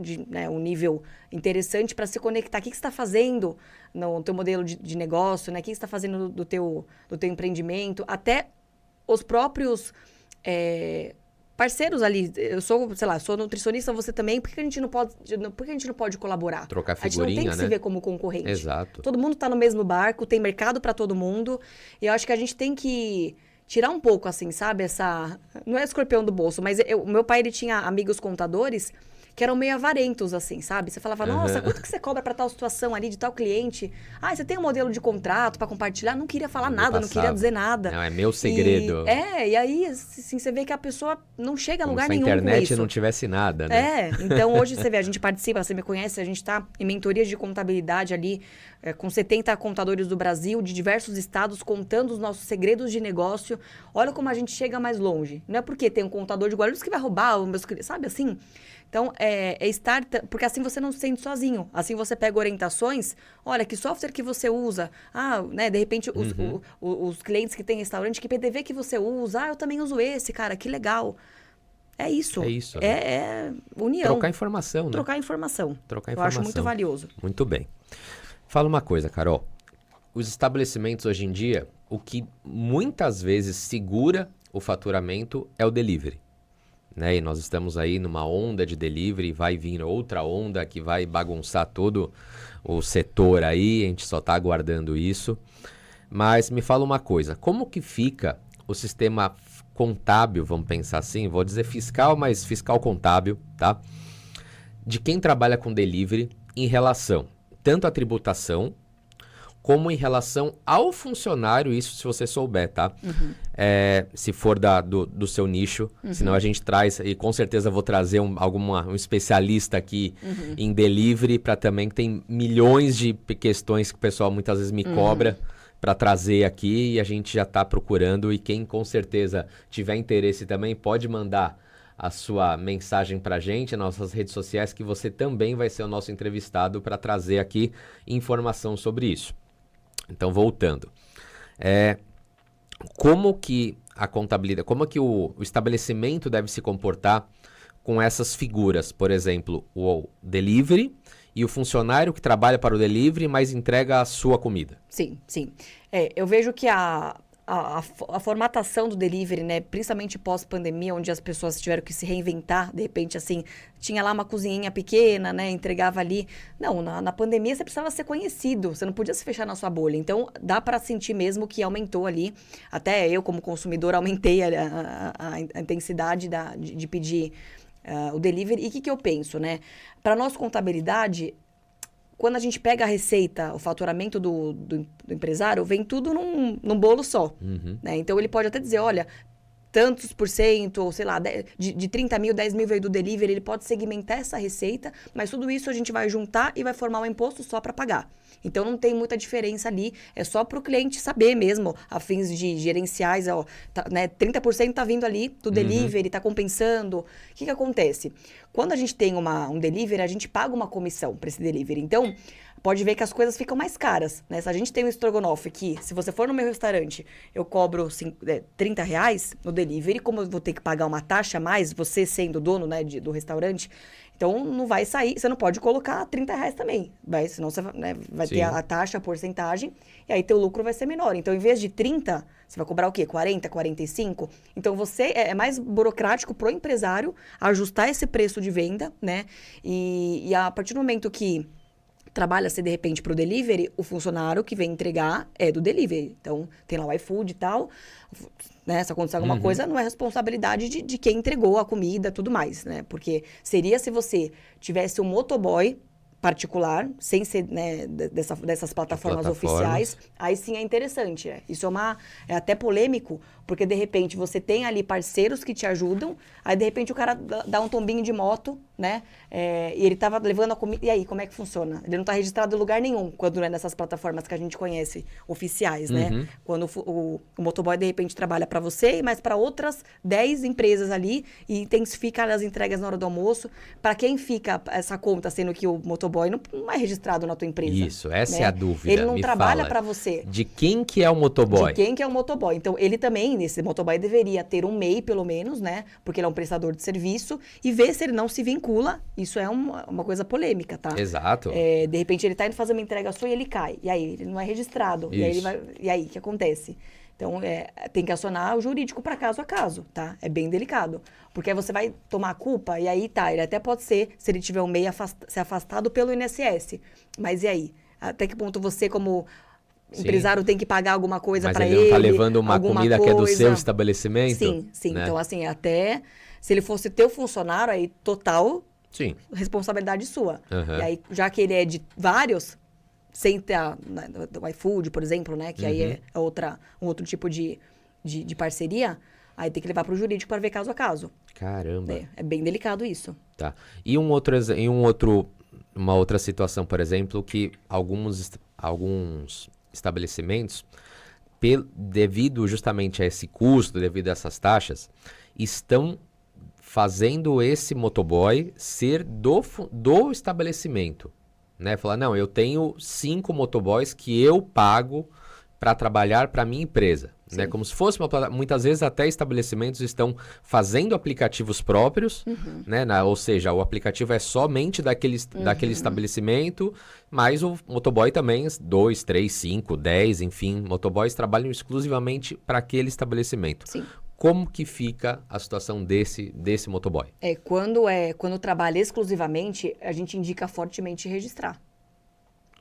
S2: um nível interessante para se conectar. O que você está fazendo no teu modelo de negócio, né? O que você está fazendo do teu empreendimento? Até os próprios parceiros ali. Eu sou nutricionista, você também. Por que a gente não pode colaborar?
S1: Trocar figurinha,
S2: a gente não tem que se ver como concorrente.
S1: Exato.
S2: Todo mundo está no mesmo barco, tem mercado para todo mundo. E eu acho que a gente tem que tirar um pouco, assim, sabe? Não é escorpião do bolso, mas o meu pai, ele tinha amigos contadores que eram meio avarentos, assim, sabe? Você falava, nossa, quanto que você cobra para tal situação ali, de tal cliente? Você tem um modelo de contrato para compartilhar? Não queria falar nada, não queria dizer nada.
S1: Não, é meu segredo.
S2: E aí, assim, você vê que a pessoa não chega a lugar nenhum com isso.
S1: Se a internet não tivesse nada, né?
S2: Então hoje você vê, a gente participa, você me conhece, a gente está em mentorias de contabilidade ali, com 70 contadores do Brasil, de diversos estados, contando os nossos segredos de negócio. Olha como a gente chega mais longe. Não é porque tem um contador de Guarulhos que vai roubar os meus clientes, sabe assim? Então, porque assim você não se sente sozinho. Assim você pega orientações, olha, que software que você usa. De repente, os clientes que têm restaurante, que PDV que você usa. Eu também uso esse, cara, que legal. É isso.
S1: É isso.
S2: É união.
S1: Trocar informação, né?
S2: Trocar informação.
S1: Eu acho
S2: muito valioso.
S1: Muito bem. Fala uma coisa, Carol. Os estabelecimentos hoje em dia, o que muitas vezes segura o faturamento é o delivery. Né? E nós estamos aí numa onda de delivery, vai vir outra onda que vai bagunçar todo o setor aí, a gente só está aguardando isso. Mas me fala uma coisa, como que fica o sistema contábil, vamos pensar assim, vou dizer fiscal, mas fiscal contábil, tá? De quem trabalha com delivery em relação tanto à tributação, como em relação ao funcionário, isso se você souber, tá? Se for do seu nicho, senão a gente traz, e com certeza vou trazer um especialista aqui em delivery, para também que tem milhões de questões que o pessoal muitas vezes me cobra para trazer aqui, e a gente já está procurando, e quem com certeza tiver interesse também pode mandar a sua mensagem para a gente, nas nossas redes sociais, que você também vai ser o nosso entrevistado para trazer aqui informação sobre isso. Então, voltando, como que a contabilidade, como que o estabelecimento deve se comportar com essas figuras? Por exemplo, o delivery e o funcionário que trabalha para o delivery, mas entrega a sua comida.
S2: Sim, sim. Eu vejo que a formatação do delivery, né? Principalmente pós-pandemia, onde as pessoas tiveram que se reinventar, de repente, assim, tinha lá uma cozinhinha pequena, né? Entregava ali. Não, na pandemia você precisava ser conhecido, você não podia se fechar na sua bolha. Então, dá para sentir mesmo que aumentou ali. Até eu, como consumidor, aumentei a intensidade de pedir o delivery. E o que eu penso, né? Para nós, contabilidade, quando a gente pega a receita, o faturamento do empresário, vem tudo num bolo só. Né? Então, ele pode até dizer, olha, tantos por cento, ou sei lá, de 30 mil, 10 mil veio do delivery, ele pode segmentar essa receita, mas tudo isso a gente vai juntar e vai formar um imposto só para pagar. Então, não tem muita diferença ali, é só para o cliente saber mesmo, a fins de gerenciais, ó, né, 30% está vindo ali do delivery, está compensando. O que acontece? Quando a gente tem um delivery, a gente paga uma comissão para esse delivery. Então, pode ver que as coisas ficam mais caras, né? Se a gente tem um estrogonofe que, se você for no meu restaurante, eu cobro R$30 no delivery, como eu vou ter que pagar uma taxa a mais, você sendo dono, né, do restaurante, então não vai sair, você não pode colocar R$30 também, senão você, né, vai ter a taxa, a porcentagem, e aí teu lucro vai ser menor. Então, em vez de 30, você vai cobrar o quê? 40, 45? Então, é mais burocrático pro empresário ajustar esse preço de venda, né? E a partir do momento que trabalha-se, de repente, para o delivery, o funcionário que vem entregar é do delivery. Então, tem lá o iFood e tal, né? Se acontecer alguma coisa, não é responsabilidade de quem entregou a comida e tudo mais, né? Porque seria se você tivesse um motoboy particular, sem ser, né, dessas plataformas oficiais, aí sim é interessante. Isso é até polêmico, porque de repente você tem ali parceiros que te ajudam, aí de repente o cara dá um tombinho de moto, né? E ele tava levando a comida. E aí, como é que funciona? Ele não tá registrado em lugar nenhum, quando é nessas plataformas que a gente conhece, oficiais, né? Quando o motoboy, de repente, trabalha para você, mas para outras 10 empresas ali, e intensifica as entregas na hora do almoço. Para quem fica essa conta, sendo que o motoboy não é registrado na tua empresa?
S1: Isso, essa
S2: né?
S1: é a dúvida.
S2: Ele não
S1: Me
S2: trabalha
S1: fala,
S2: para você.
S1: de quem que é o motoboy?
S2: De quem que é o motoboy. Então, ele também, esse motoboy, deveria ter um MEI, pelo menos, né? Porque ele é um prestador de serviço, e ver se ele não se vincula. Isso é uma coisa polêmica, tá?
S1: Exato.
S2: De repente, ele tá indo fazer uma entrega sua e ele cai. E aí, ele não é registrado.
S1: Isso.
S2: E aí, o que acontece? Então, tem que acionar o jurídico para caso a caso, tá? É bem delicado. Porque aí você vai tomar a culpa, e aí tá, ele até pode ser, se ele tiver um MEI, ser afastado pelo INSS. Mas e aí? Até que ponto você, como empresário, tem que pagar alguma coisa para ele?
S1: Mas ele não tá levando uma comida que é do seu estabelecimento?
S2: Sim.
S1: Né?
S2: Então, assim, até se ele fosse teu funcionário, aí total responsabilidade sua. E aí, já que ele é de vários, sem ter o iFood, por exemplo, né? Que aí é um outro tipo de parceria, aí tem que levar para o jurídico para ver caso a caso.
S1: Caramba.
S2: É bem delicado isso.
S1: Tá. E uma outra situação, por exemplo, que alguns estabelecimentos, devido justamente a esse custo, devido a essas taxas, estão fazendo esse motoboy ser do estabelecimento, né? Falar, não, eu tenho 5 motoboys que eu pago para trabalhar para minha empresa, né? Como se fosse muitas vezes até estabelecimentos estão fazendo aplicativos próprios, né? Ou seja, o aplicativo é somente daquele estabelecimento, mas o motoboy também, 2, 3, 5, 10, enfim, motoboys trabalham exclusivamente para aquele estabelecimento.
S2: Sim.
S1: Como que fica a situação desse motoboy?
S2: Quando trabalha exclusivamente, a gente indica fortemente registrar.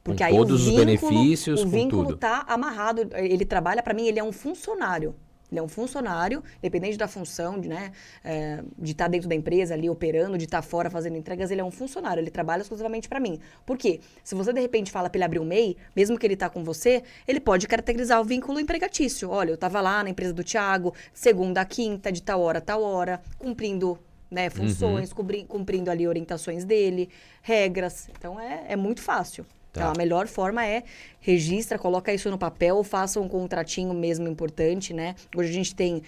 S2: Porque
S1: com
S2: aí
S1: todos os benefícios,
S2: o vínculo
S1: tudo.
S2: tá amarrado. Ele trabalha, para mim, ele é um funcionário. Ele é um funcionário, independente da função, de estar dentro da empresa ali operando, de estar fora fazendo entregas, ele é um funcionário, ele trabalha exclusivamente para mim. Por quê? Se você, de repente, fala para ele abrir um MEI, mesmo que ele tá com você, ele pode caracterizar o vínculo empregatício. Olha, eu estava lá na empresa do Thiago, segunda a quinta, de tal hora, cumprindo, né, funções, cumprindo ali orientações dele, regras. Então, é muito fácil. Então, a melhor forma é registra, coloca isso no papel, faça um contratinho mesmo importante, né? Hoje a gente tem...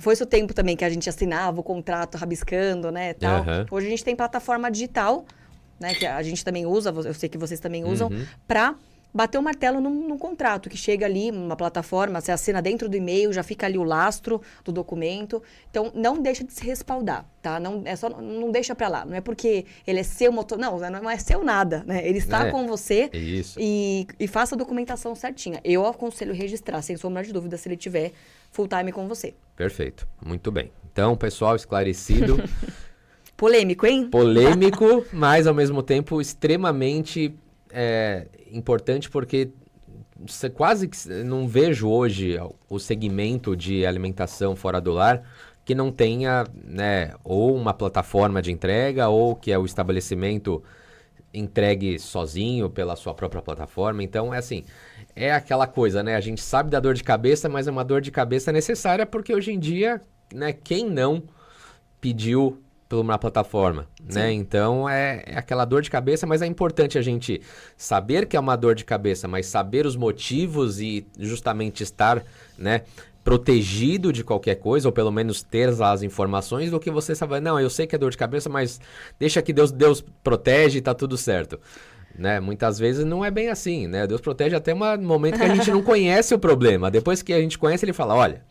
S2: foi esse o tempo também que a gente assinava o contrato rabiscando, né? Tal. Hoje a gente tem plataforma digital, né? Que a gente também usa, eu sei que vocês também usam, para bater o martelo num contrato, que chega ali, uma plataforma, você assina dentro do e-mail, já fica ali o lastro do documento. Então, não deixa de se respaldar, tá? Não deixa pra lá. Não é porque ele é seu motor... Não é seu nada, né? Ele está com você e faça a documentação certinha. Eu aconselho registrar, sem sombra de dúvida, se ele tiver full time com você.
S1: Perfeito. Muito bem. Então, pessoal, esclarecido.
S2: Polêmico, hein?
S1: Polêmico, mas ao mesmo tempo extremamente importante, porque você quase que não vejo hoje o segmento de alimentação fora do lar que não tenha, né, ou uma plataforma de entrega, ou que é o estabelecimento entregue sozinho pela sua própria plataforma. Então, é aquela coisa, né? A gente sabe da dor de cabeça, mas é uma dor de cabeça necessária, porque hoje em dia, né, quem não pediu por uma plataforma, né? Então, é aquela dor de cabeça, mas é importante a gente saber que é uma dor de cabeça, mas saber os motivos e justamente estar, né, protegido de qualquer coisa, ou pelo menos ter as informações, do que você saber, não, eu sei que é dor de cabeça, mas deixa que Deus protege e tá tudo certo. Né? Muitas vezes não é bem assim, né? Deus protege até um momento que a gente não conhece o problema. Depois que a gente conhece, ele fala, olha,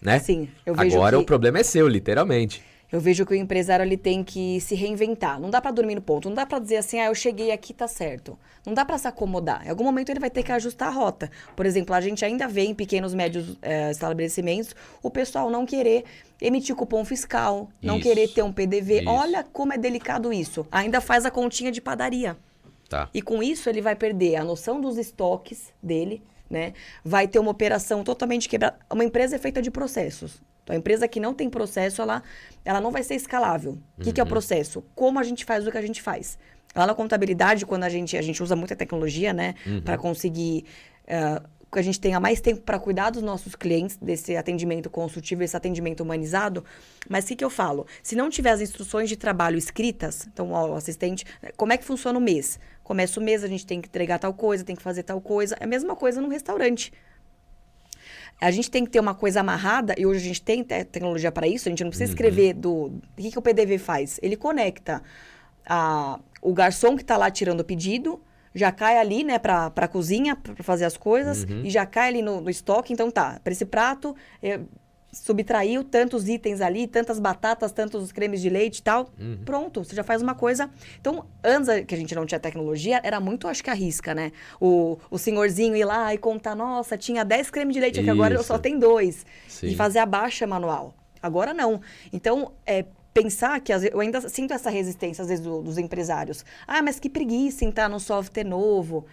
S1: né?
S2: Sim, eu vejo
S1: agora o problema é seu, literalmente.
S2: Eu vejo que o empresário ele tem que se reinventar. Não dá pra dormir no ponto. Não dá pra dizer assim, eu cheguei aqui, tá certo. Não dá pra se acomodar. Em algum momento ele vai ter que ajustar a rota. Por exemplo, a gente ainda vê em pequenos, médios estabelecimentos o pessoal não querer emitir cupom fiscal, não querer ter um PDV. Olha como é delicado isso. Ainda faz a continha de padaria.
S1: Tá.
S2: E com isso ele vai perder a noção dos estoques dele, né? Vai ter uma operação totalmente quebrada. Uma empresa é feita de processos. Então, a empresa que não tem processo, ela não vai ser escalável. O que é o processo? Como a gente faz o que a gente faz? Lá na contabilidade, quando a gente usa muita tecnologia, né? Para conseguir que a gente tenha mais tempo para cuidar dos nossos clientes, desse atendimento consultivo, esse atendimento humanizado. Mas o que eu falo? Se não tiver as instruções de trabalho escritas, então, o assistente, como é que funciona o mês? Começa o mês, a gente tem que entregar tal coisa, tem que fazer tal coisa. É a mesma coisa num restaurante. A gente tem que ter uma coisa amarrada, e hoje a gente tem tecnologia para isso, a gente não precisa escrever o que o PDV faz? Ele conecta o garçom que está lá tirando o pedido, já cai ali, né, para a cozinha, para fazer as coisas, e já cai ali no estoque. Então, tá, para esse prato, subtraiu tantos itens ali, tantas batatas, tantos cremes de leite e tal. Pronto, você já faz uma coisa. Então, antes que a gente não tinha tecnologia, era muito, acho que, a risca, né? O senhorzinho ir lá e contar, nossa, tinha 10 cremes de leite aqui, agora eu só tenho 2.
S1: Sim.
S2: E fazer a baixa manual. Agora não. Então, pensar que eu ainda sinto essa resistência, às vezes, dos empresários. Ah, mas que preguiça entrar no software novo.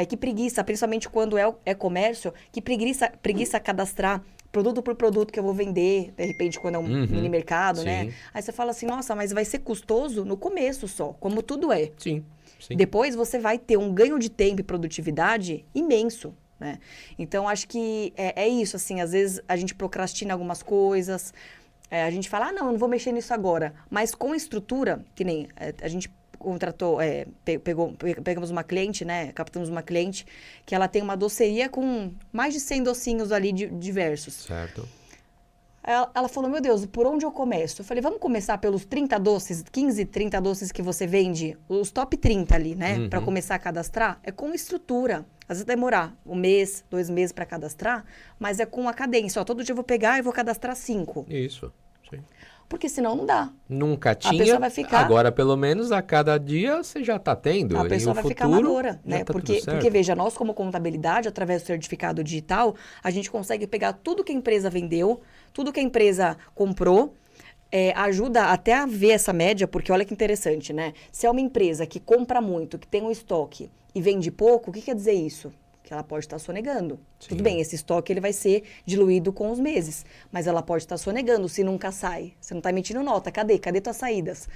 S2: Que preguiça, principalmente quando é comércio, que preguiça cadastrar produto por produto que eu vou vender, de repente, quando é um mini mercado, né? Aí você fala assim, nossa, mas vai ser custoso no começo só, como tudo é.
S1: Sim.
S2: Depois você vai ter um ganho de tempo e produtividade imenso, né? Então, acho que é isso, assim, às vezes a gente procrastina algumas coisas, a gente fala, não, eu não vou mexer nisso agora. Mas com estrutura, que nem a gente contratou, pegamos uma cliente, né? Captamos uma cliente que ela tem uma doceria com mais de 100 docinhos ali diversos.
S1: Certo.
S2: Ela falou, meu Deus, por onde eu começo? Eu falei, vamos começar pelos 30 doces, 15, 30 doces que você vende, os top 30 ali, né? Para começar a cadastrar. É com estrutura. Às vezes vai demorar 1 mês, 2 meses para cadastrar, mas é com a cadência. Ó, todo dia eu vou pegar e vou cadastrar 5.
S1: Isso, sim.
S2: Porque senão não dá.
S1: Nunca tinha,
S2: a pessoa vai ficar...
S1: agora pelo menos a cada dia você já está tendo.
S2: A pessoa vai ficar madura, né?
S1: Tá
S2: porque, veja, nós como contabilidade, através do certificado digital, a gente consegue pegar tudo que a empresa vendeu, tudo que a empresa comprou, ajuda até a ver essa média, porque olha que interessante, né? Se é uma empresa que compra muito, que tem um estoque e vende pouco, o que quer dizer isso? Que ela pode estar sonegando. Sim. Tudo bem, esse estoque ele vai ser diluído com os meses, mas ela pode estar sonegando se nunca sai. Você não está emitindo nota, cadê tuas saídas?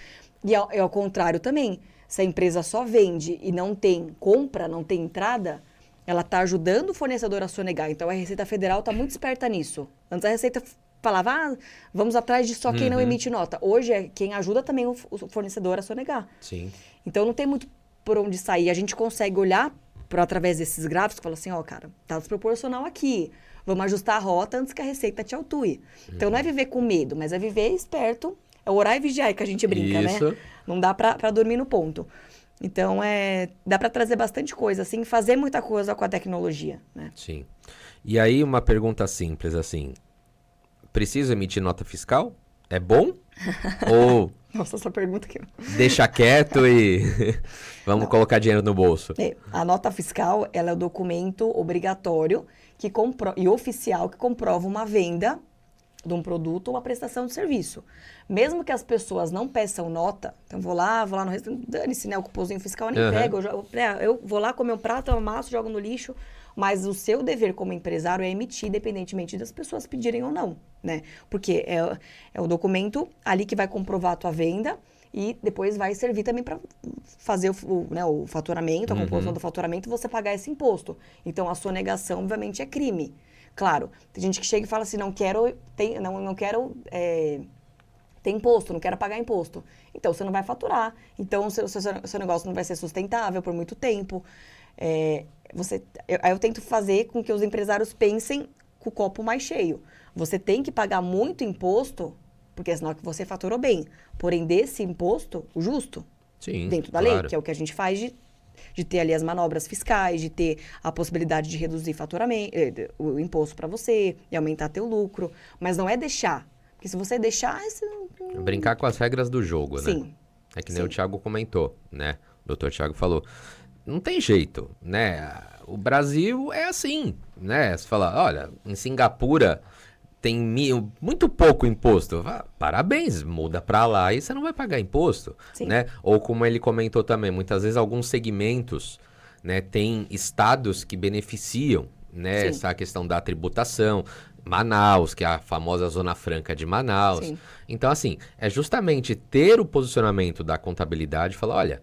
S2: E ao contrário também, se a empresa só vende e não tem compra, não tem entrada, ela está ajudando o fornecedor a sonegar. Então a Receita Federal está muito esperta nisso. Antes a Receita falava, vamos atrás de só quem não emite nota. Hoje é quem ajuda também o fornecedor a sonegar.
S1: Sim.
S2: Então não tem muito por onde sair. A gente consegue olhar através desses gráficos, fala assim, cara, tá desproporcional aqui. Vamos ajustar a rota antes que a Receita te autue. Então, não é viver com medo, mas é viver esperto. É orar e vigiar que a gente brinca, né? Não dá pra dormir no ponto. Então, dá para trazer bastante coisa, assim, fazer muita coisa com a tecnologia, né?
S1: Sim. E aí uma pergunta simples, assim, preciso emitir nota fiscal? É bom? Ou
S2: Nossa, essa pergunta aqui.
S1: deixa quieto e vamos
S2: Não.
S1: colocar dinheiro no bolso?
S2: A nota fiscal, ela é o documento obrigatório e oficial que comprova uma venda de um produto ou uma prestação de serviço. Mesmo que as pessoas não peçam nota, então vou lá no restaurante, dane-se, né? O cupomzinho fiscal eu nem pego, eu vou lá comer um prato, eu amasso, jogo no lixo, mas o seu dever como empresário é emitir, independentemente das pessoas pedirem ou não, né? Porque é o documento ali que vai comprovar a tua venda e depois vai servir também para fazer o faturamento, a composição do faturamento, você pagar esse imposto. Então, a sonegação, obviamente, é crime. Claro, tem gente que chega e fala assim, não quero ter imposto, não quero pagar imposto. Então, você não vai faturar. Então, o seu negócio não vai ser sustentável por muito tempo. Aí eu tento fazer com que os empresários pensem com o copo mais cheio. Você tem que pagar muito imposto, porque é sinal que você faturou bem. Porém, desse imposto, o justo,
S1: Sim,
S2: dentro da lei, que é o que a gente faz de ter ali as manobras fiscais, de ter a possibilidade de reduzir o imposto para você e aumentar teu lucro. Mas não é deixar. Porque se você deixar...
S1: Brincar com as regras do jogo, né?
S2: Sim.
S1: É que nem o Thiago comentou, né? O Dr. Thiago falou. Não tem jeito, né? O Brasil é assim, né? Você fala, olha, em Singapura tem muito pouco imposto. Parabéns, muda pra lá e você não vai pagar imposto, né? Ou como ele comentou também, muitas vezes alguns segmentos, né, tem estados que beneficiam, né, essa questão da tributação. Manaus, que é a famosa Zona Franca de Manaus. Sim. Então, assim, é justamente ter o posicionamento da contabilidade e falar, olha,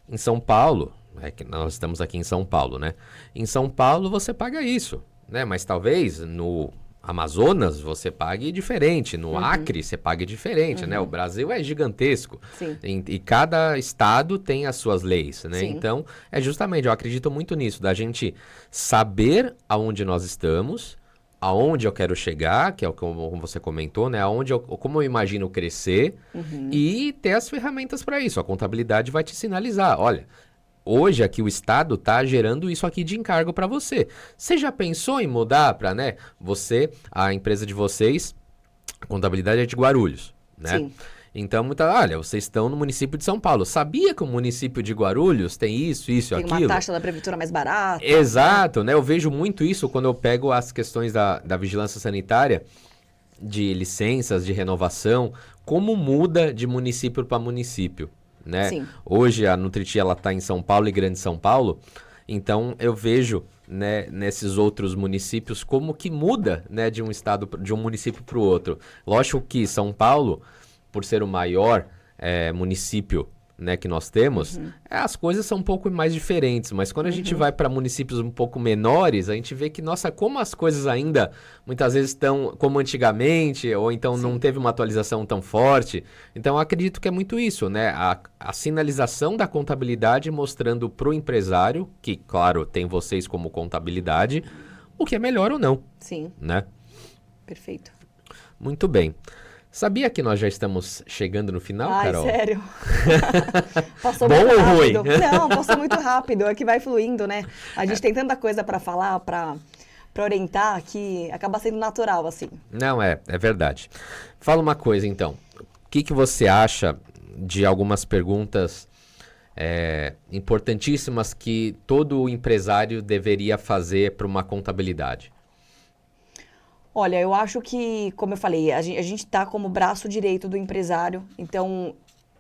S1: em São Paulo, que nós estamos aqui em São Paulo, né? Em São Paulo você paga isso, né? Mas talvez no Amazonas você pague diferente, no Acre você pague diferente, né? O Brasil é gigantesco.
S2: Sim.
S1: E cada estado tem as suas leis, né? Sim. Então, é justamente, eu acredito muito nisso, da gente saber aonde nós estamos, aonde eu quero chegar, que é como você comentou, né? Como eu imagino crescer e ter as ferramentas para isso. A contabilidade vai te sinalizar, olha, hoje aqui o Estado está gerando isso aqui de encargo para você. Você já pensou em mudar para, né? A empresa de vocês, a contabilidade é de Guarulhos, né? Sim. Então, olha, vocês estão no município de São Paulo. Sabia que o município de Guarulhos tem isso, aquilo?
S2: Tem uma taxa da prefeitura mais barata.
S1: Exato, né? Eu vejo muito isso quando eu pego as questões da vigilância sanitária, de licenças, de renovação, como muda de município para município, né? Sim. Hoje a Nutriti, ela está em São Paulo e Grande São Paulo, então eu vejo, né, nesses outros municípios como que muda, né, de um estado, de um município para o outro. Lógico que São Paulo, por ser o maior município, né, que nós temos, as coisas são um pouco mais diferentes, mas quando a gente vai para municípios um pouco menores, a gente vê que, nossa, como as coisas ainda muitas vezes estão como antigamente, ou então não teve uma atualização tão forte. Então, eu acredito que é muito isso, né? A sinalização da contabilidade mostrando para o empresário, que, claro, tem vocês como contabilidade, o que é melhor ou não.
S2: Sim.
S1: Né?
S2: Perfeito.
S1: Muito bem. Sabia que nós já estamos chegando no final, Carol?
S2: Ai, sério? Passou
S1: Bom
S2: muito
S1: ou
S2: rápido.
S1: ruim?
S2: Não, passou muito rápido. É que vai fluindo, né? A gente tem tanta coisa para falar, para orientar, que acaba sendo natural, assim.
S1: Não, é verdade. Fala uma coisa, então. O que você acha de algumas perguntas importantíssimas que todo empresário deveria fazer para uma contabilidade?
S2: Olha, eu acho que, como eu falei, a gente está como braço direito do empresário, então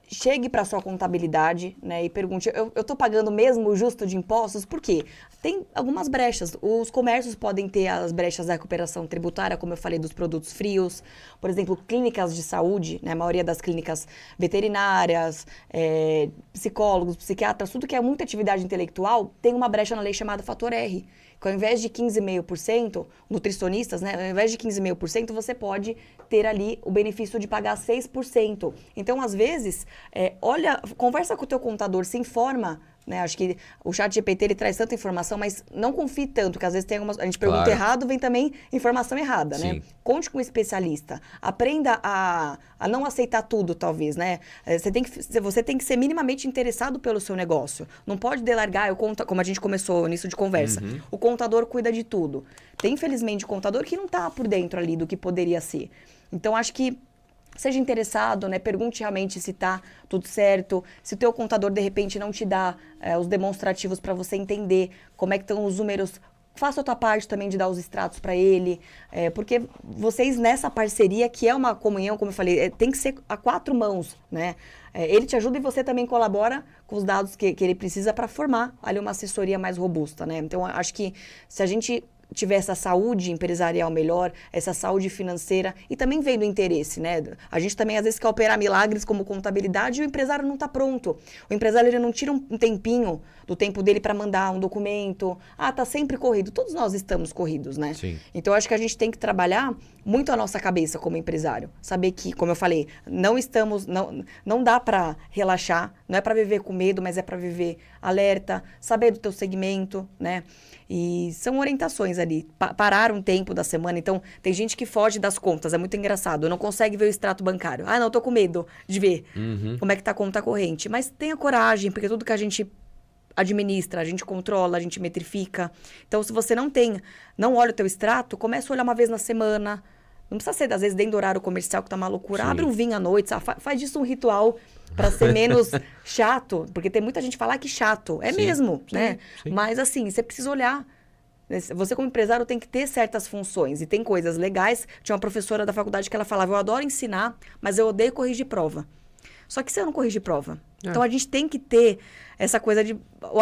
S2: chegue para sua contabilidade, né, e pergunte, eu estou pagando mesmo o justo de impostos? Por quê? Tem algumas brechas. Os comércios podem ter as brechas da recuperação tributária, como eu falei, dos produtos frios. Por exemplo, clínicas de saúde, né, a maioria das clínicas veterinárias, psicólogos, psiquiatras, tudo que é muita atividade intelectual, tem uma brecha na lei chamada Fator R. Que ao invés de 15,5%, nutricionistas, né, ao invés de 15,5%, você pode ter ali o benefício de pagar 6%. Então, às vezes, conversa com o teu contador, se informa né? Acho que o ChatGPT, ele traz tanta informação, mas não confie tanto, porque às vezes tem algumas... A gente pergunta errado, vem também informação errada,
S1: Sim.
S2: né? Conte com um especialista. Aprenda a não aceitar tudo, talvez, né? Você tem que ser minimamente interessado pelo seu negócio. Não pode delargar, como a gente começou nisso de conversa. O contador cuida de tudo. Tem, infelizmente, contador que não está por dentro ali do que poderia ser. Então, acho que seja interessado, né? Pergunte realmente se está tudo certo. Se o teu contador, de repente, não te dá os demonstrativos para você entender como é que estão os números, faça a tua parte também de dar os extratos para ele. Porque vocês, nessa parceria, que é uma comunhão, como eu falei, tem que ser a 4 mãos, né? Ele te ajuda e você também colabora com os dados que ele precisa para formar ali uma assessoria mais robusta, né? Então, acho que se a gente tiver essa saúde empresarial melhor, essa saúde financeira e também vem do interesse, né? A gente também às vezes quer operar milagres como contabilidade e o empresário não está pronto. O empresário ele não tira um tempinho do tempo dele para mandar um documento. Tá sempre corrido. Todos nós estamos corridos, né?
S1: Sim.
S2: Então, acho que a gente tem que trabalhar muito a nossa cabeça como empresário. Saber que, como eu falei, não dá para relaxar, não é para viver com medo, mas é para viver alerta, saber do teu segmento, né? E são orientações ali. Parar um tempo da semana. Então, tem gente que foge das contas. É muito engraçado. Não consegue ver o extrato bancário. Não, tô com medo de ver como é que tá a conta corrente. Mas tenha coragem, porque tudo que a gente administra, a gente controla, a gente metrifica. Então, se você não olha o teu extrato, começa a olhar uma vez na semana. Não precisa ser, às vezes, dentro do horário comercial, que tá uma loucura.
S1: Sim.
S2: Abre um vinho à noite, sabe? Faz disso um ritual para ser menos chato. Porque tem muita gente que fala que chato. É mesmo, né?
S1: Sim.
S2: Mas, assim, você precisa olhar. Você, como empresário, tem que ter certas funções. E tem coisas legais. Tinha uma professora da faculdade que ela falava, eu adoro ensinar, mas eu odeio corrigir prova. Só que você não corrige prova. Então, a gente tem que ter essa coisa de...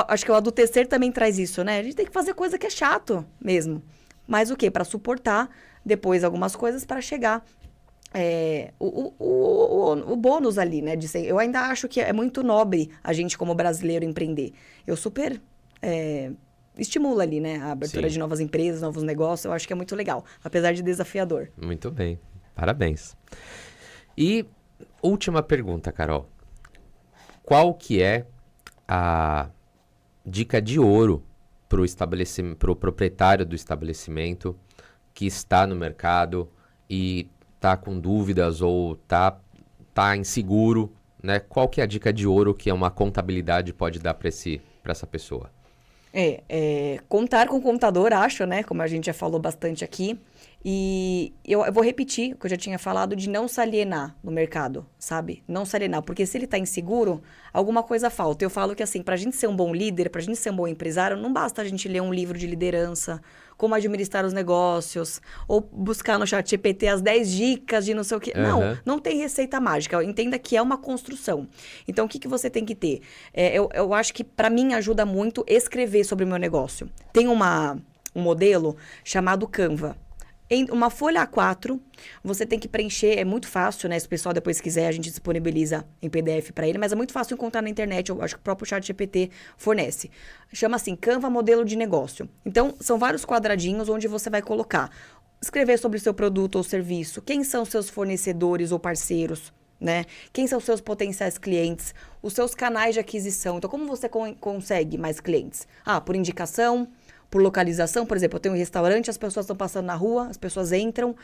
S2: Acho que o adultecer também traz isso, né? A gente tem que fazer coisa que é chato mesmo. Mas o quê? Para suportar depois algumas coisas para chegar o bônus ali, né? Eu ainda acho que é muito nobre a gente, como brasileiro, empreender. Eu super estimulo ali, né? A abertura de novas empresas, novos negócios. Eu acho que é muito legal, apesar de desafiador.
S1: Muito bem. Parabéns. E última pergunta, Carol. Qual que é a dica de ouro para o proprietário do estabelecimento que está no mercado e está com dúvidas ou tá inseguro, né? Qual que é a dica de ouro que uma contabilidade pode dar para essa pessoa?
S2: Contar com o contador, acho, né? Como a gente já falou bastante aqui. E eu vou repetir o que eu já tinha falado de não se alienar no mercado, sabe? Não se alienar, porque se ele está inseguro, alguma coisa falta. Eu falo que, assim, para a gente ser um bom líder, para a gente ser um bom empresário, não basta a gente ler um livro de liderança, como administrar os negócios, ou buscar no ChatGPT as 10 dicas de não sei o quê. Não tem receita mágica. Entenda que é uma construção. Então, o que você tem que ter? Eu acho que, para mim, ajuda muito escrever sobre o meu negócio. Tem um modelo chamado Canva. Em uma folha A4, você tem que preencher, é muito fácil, né? Se o pessoal depois quiser, a gente disponibiliza em PDF para ele, mas é muito fácil encontrar na internet, eu acho que o próprio ChatGPT fornece. Chama assim, Canva Modelo de Negócio. Então, são vários quadradinhos onde você vai colocar, escrever sobre o seu produto ou serviço, quem são seus fornecedores ou parceiros, né? Quem são os seus potenciais clientes, os seus canais de aquisição. Então, como você consegue mais clientes? Por indicação, por localização, por exemplo, eu tenho um restaurante, as pessoas estão passando na rua, as pessoas entram,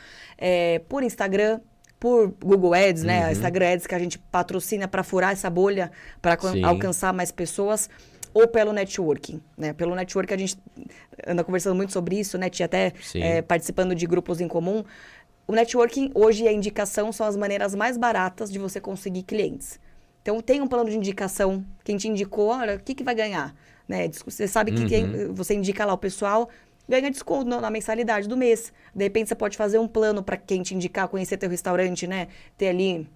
S2: por Instagram, por Google Ads, né? Instagram Ads que a gente patrocina para furar essa bolha, para alcançar mais pessoas, ou pelo networking, né? Pelo networking a gente anda conversando muito sobre isso, né? Tinha até participando de grupos em comum. O networking hoje e a indicação são as maneiras mais baratas de você conseguir clientes. Então, tem um plano de indicação, quem te indicou, olha, o que vai ganhar? Né? Você sabe que você indica lá o pessoal, ganha desconto na mensalidade do mês. De repente, você pode fazer um plano para quem te indicar, conhecer teu restaurante, né? Ter ali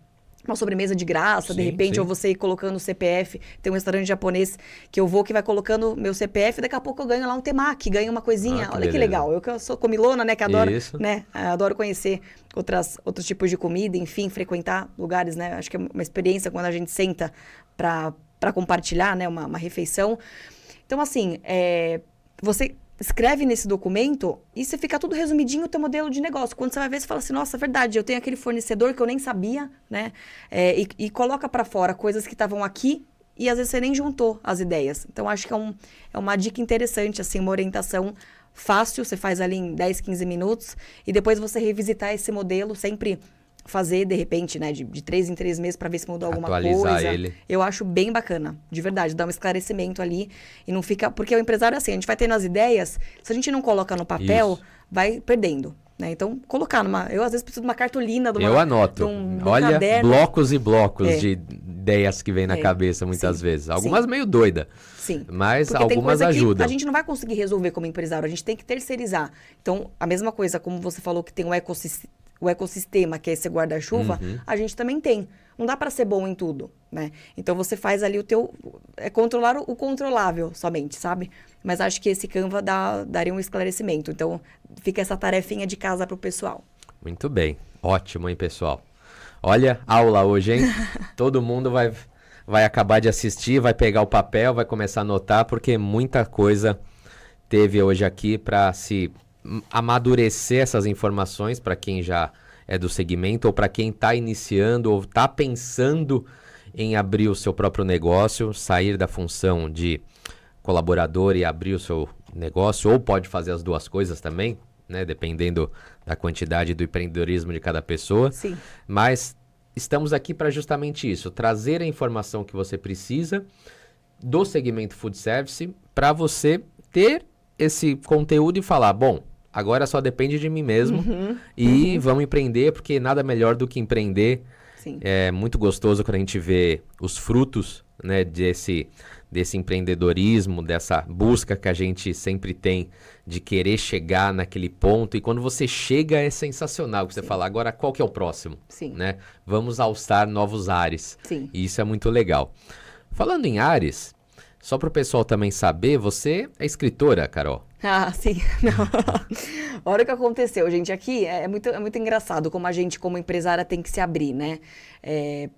S2: uma sobremesa de graça, de repente, ou você ir colocando o CPF. Tem um restaurante japonês que eu vou, que vai colocando meu CPF, daqui a pouco eu ganho lá um temaki, ganho uma coisinha. Olha que legal. Eu que sou comilona, né? Que adoro, né? Adoro conhecer outros tipos de comida, enfim, frequentar lugares, né? Acho que é uma experiência quando a gente senta para compartilhar, né? Uma refeição. Então, assim, você escreve nesse documento e você fica tudo resumidinho o teu modelo de negócio. Quando você vai ver, você fala assim, nossa, é verdade, eu tenho aquele fornecedor que eu nem sabia, né? E coloca para fora coisas que estavam aqui e às vezes você nem juntou as ideias. Então, acho que é uma dica interessante, assim, uma orientação fácil, você faz ali em 10, 15 minutos, e depois você revisitar esse modelo, sempre fazer, de repente, né, de 3 em 3 meses para ver se mudou alguma
S1: Atualizar
S2: coisa.
S1: ele.
S2: Eu acho bem bacana, de verdade, dar um esclarecimento ali e não fica... Porque o empresário é assim, a gente vai tendo as ideias, se a gente não coloca no papel,
S1: Isso.
S2: vai perdendo, né? Então, colocar numa... Eu, às vezes, preciso de uma cartolina,
S1: Eu anoto.
S2: de um
S1: Olha,
S2: caderno.
S1: blocos e blocos de ideias que vem na cabeça muitas
S2: sim,
S1: vezes. Algumas
S2: sim.
S1: meio doida,
S2: Sim.
S1: mas
S2: Porque tem
S1: algumas
S2: coisa que
S1: ajudam.
S2: a gente não vai conseguir resolver como empresário, a gente tem que terceirizar. Então, a mesma coisa, como você falou que tem o ecossistema, que é esse guarda-chuva, a gente também tem. Não dá para ser bom em tudo, né? Então, você faz ali controlar o controlável somente, sabe? Mas acho que esse Canva daria um esclarecimento. Então, fica essa tarefinha de casa pro pessoal.
S1: Muito bem. Ótimo, hein, pessoal? Olha, aula hoje, hein? Todo mundo vai acabar de assistir, vai pegar o papel, vai começar a anotar, porque muita coisa teve hoje aqui para se amadurecer essas informações para quem já é do segmento ou para quem está iniciando ou está pensando em abrir o seu próprio negócio, sair da função de colaborador e abrir o seu negócio, ou pode fazer as duas coisas também, né, dependendo da quantidade do empreendedorismo de cada pessoa.
S2: Sim.
S1: Mas estamos aqui para justamente isso, trazer a informação que você precisa do segmento food service para você ter esse conteúdo e falar, bom, agora só depende de mim mesmo e vamos empreender, porque nada melhor do que empreender.
S2: Sim.
S1: É muito gostoso quando a gente vê os frutos, né, desse empreendedorismo, dessa busca que a gente sempre tem de querer chegar naquele ponto. E quando você chega é sensacional, que você fala, agora qual que é o próximo?
S2: Sim.
S1: Né? Vamos alçar novos ares.
S2: Sim.
S1: E isso é muito legal. Falando em ares, só para o pessoal também saber, você é escritora, Carol.
S2: Ah, sim. Não. Olha o que aconteceu, gente. Aqui é muito engraçado como a gente, como empresária, tem que se abrir, né?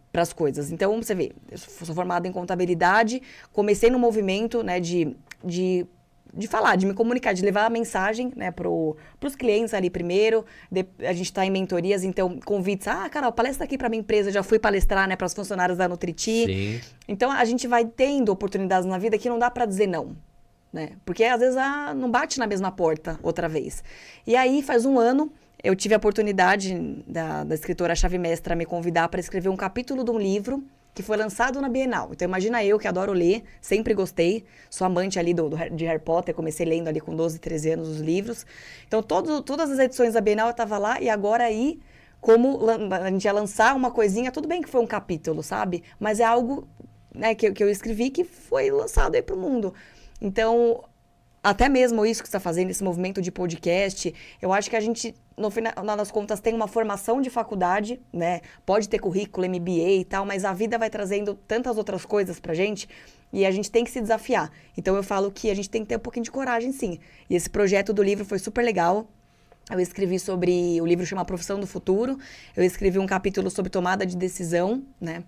S2: Para as coisas. Então, você vê, eu sou formada em contabilidade, comecei no movimento, né, de falar, de me comunicar, de levar a mensagem, né, pros clientes ali primeiro. A gente está em mentorias, então, convites. Ah, Carol, palestra aqui para minha empresa. Já fui palestrar, né, para os funcionários da Nutriti.
S1: Sim.
S2: Então, a gente vai tendo oportunidades na vida que não dá para dizer não. Né? Porque às vezes não bate na mesma porta outra vez. E aí, faz um ano, eu tive a oportunidade da escritora Chave Mestra me convidar para escrever um capítulo de um livro que foi lançado na Bienal. Então, imagina eu que adoro ler, sempre gostei, sou amante ali de Harry Potter, comecei lendo ali com 12, 13 anos os livros. Então, todas as edições da Bienal eu estava lá e agora aí, como a gente ia lançar uma coisinha, tudo bem que foi um capítulo, sabe? Mas é algo, né, que eu escrevi que foi lançado aí para o mundo. Então, até mesmo isso que você está fazendo, esse movimento de podcast, eu acho que a gente, no final das contas, tem uma formação de faculdade, né? Pode ter currículo, MBA e tal, mas a vida vai trazendo tantas outras coisas pra gente e a gente tem que se desafiar. Então, eu falo que a gente tem que ter um pouquinho de coragem, sim. E esse projeto do livro foi super legal. Eu escrevi sobre... O livro chama Profissão do Futuro. Eu escrevi um capítulo sobre tomada de decisão, né?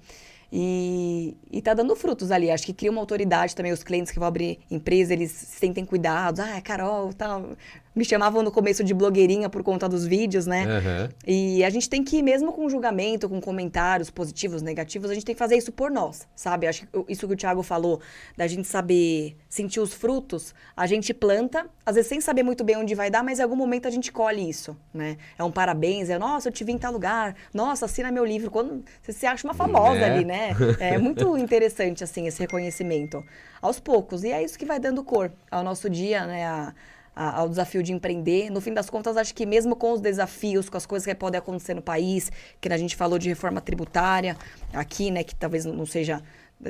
S2: E tá dando frutos ali. Acho que cria uma autoridade também. Os clientes que vão abrir empresa, eles se sentem cuidados. Ah, é Carol, tal. Me chamavam no começo de blogueirinha por conta dos vídeos, né?
S1: Uhum.
S2: E a gente tem que ir, mesmo com julgamento, com comentários positivos, negativos, a gente tem que fazer isso por nós, sabe? Acho que isso que o Thiago falou, da gente saber sentir os frutos, a gente planta, às vezes sem saber muito bem onde vai dar, mas em algum momento a gente colhe isso, né? É um parabéns, nossa, eu te vi em tal lugar, nossa, assina meu livro. Quando você se acha uma famosa ali, né? É muito interessante, assim, esse reconhecimento. Aos poucos. E é isso que vai dando cor ao nosso dia, né? Ao desafio de empreender. No fim das contas, acho que mesmo com os desafios, com as coisas que podem acontecer no país, que a gente falou de reforma tributária aqui, né, que talvez não seja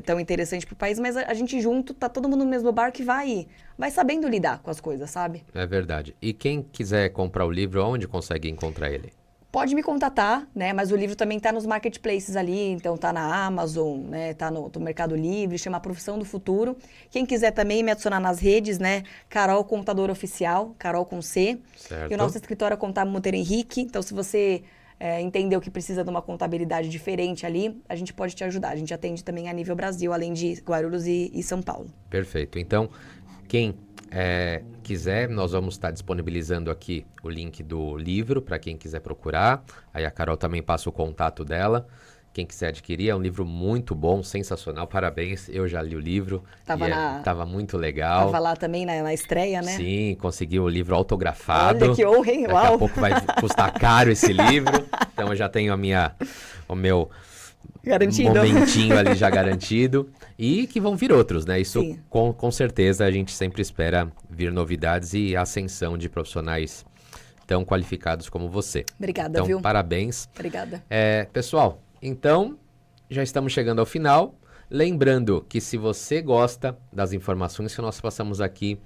S2: tão interessante para o país, mas a gente junto, tá todo mundo no mesmo barco e vai sabendo lidar com as coisas, sabe?
S1: É verdade. E quem quiser comprar o livro, onde consegue encontrar ele?
S2: Pode me contatar, né? Mas o livro também tá nos marketplaces ali, então tá na Amazon, né? Tá no Mercado Livre, chama Profissão do Futuro. Quem quiser também me adicionar nas redes, né? Carol Contador Oficial, Carol com C.
S1: Certo.
S2: E o nosso escritório é Contábil Monteiro Henrique. Então, se você entendeu que precisa de uma contabilidade diferente ali, a gente pode te ajudar. A gente atende também a nível Brasil, além de Guarulhos e São Paulo.
S1: Perfeito. Então, quem quiser, nós vamos estar disponibilizando aqui o link do livro para quem quiser procurar. Aí a Carol também passa o contato dela. quem quiser adquirir, é um livro muito bom, sensacional, parabéns, eu já li o livro, tava muito legal.
S2: Tava lá também na estreia, né?
S1: Sim, consegui o livro autografado.
S2: Olha que honra, hein?
S1: Daqui a pouco vai custar caro esse livro, então eu já tenho o meu momentinho ali já garantido, e que vão vir outros, né? Isso com certeza a gente sempre espera vir novidades e ascensão de profissionais tão qualificados como você.
S2: Obrigada,
S1: então,
S2: viu?
S1: Parabéns.
S2: Obrigada.
S1: Pessoal, então, já estamos chegando ao final. Lembrando que se você gosta das informações que nós passamos aqui,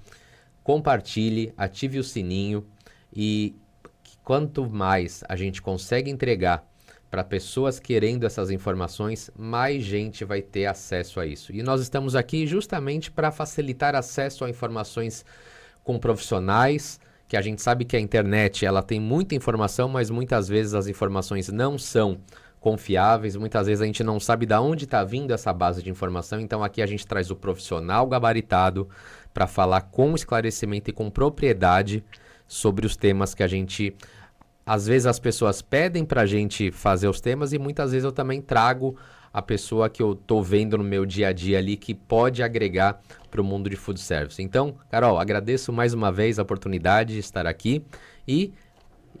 S1: compartilhe, ative o sininho e quanto mais a gente consegue entregar para pessoas querendo essas informações, mais gente vai ter acesso a isso. E nós estamos aqui justamente para facilitar acesso a informações com profissionais, que a gente sabe que a internet ela tem muita informação, mas muitas vezes as informações não são confiáveis, muitas vezes a gente não sabe de onde está vindo essa base de informação, então aqui a gente traz o profissional gabaritado para falar com esclarecimento e com propriedade sobre os temas que a gente... Às vezes as pessoas pedem para a gente fazer os temas e muitas vezes eu também trago a pessoa que eu estou vendo no meu dia a dia ali que pode agregar para o mundo de food service. Então, Carol, agradeço mais uma vez a oportunidade de estar aqui e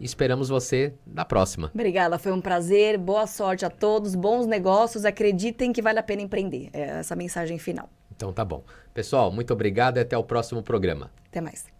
S1: esperamos você na próxima.
S2: Obrigada, foi um prazer, boa sorte a todos, bons negócios, acreditem que vale a pena empreender. É essa a mensagem final.
S1: Então tá bom. Pessoal, muito obrigado e até o próximo programa.
S2: Até mais.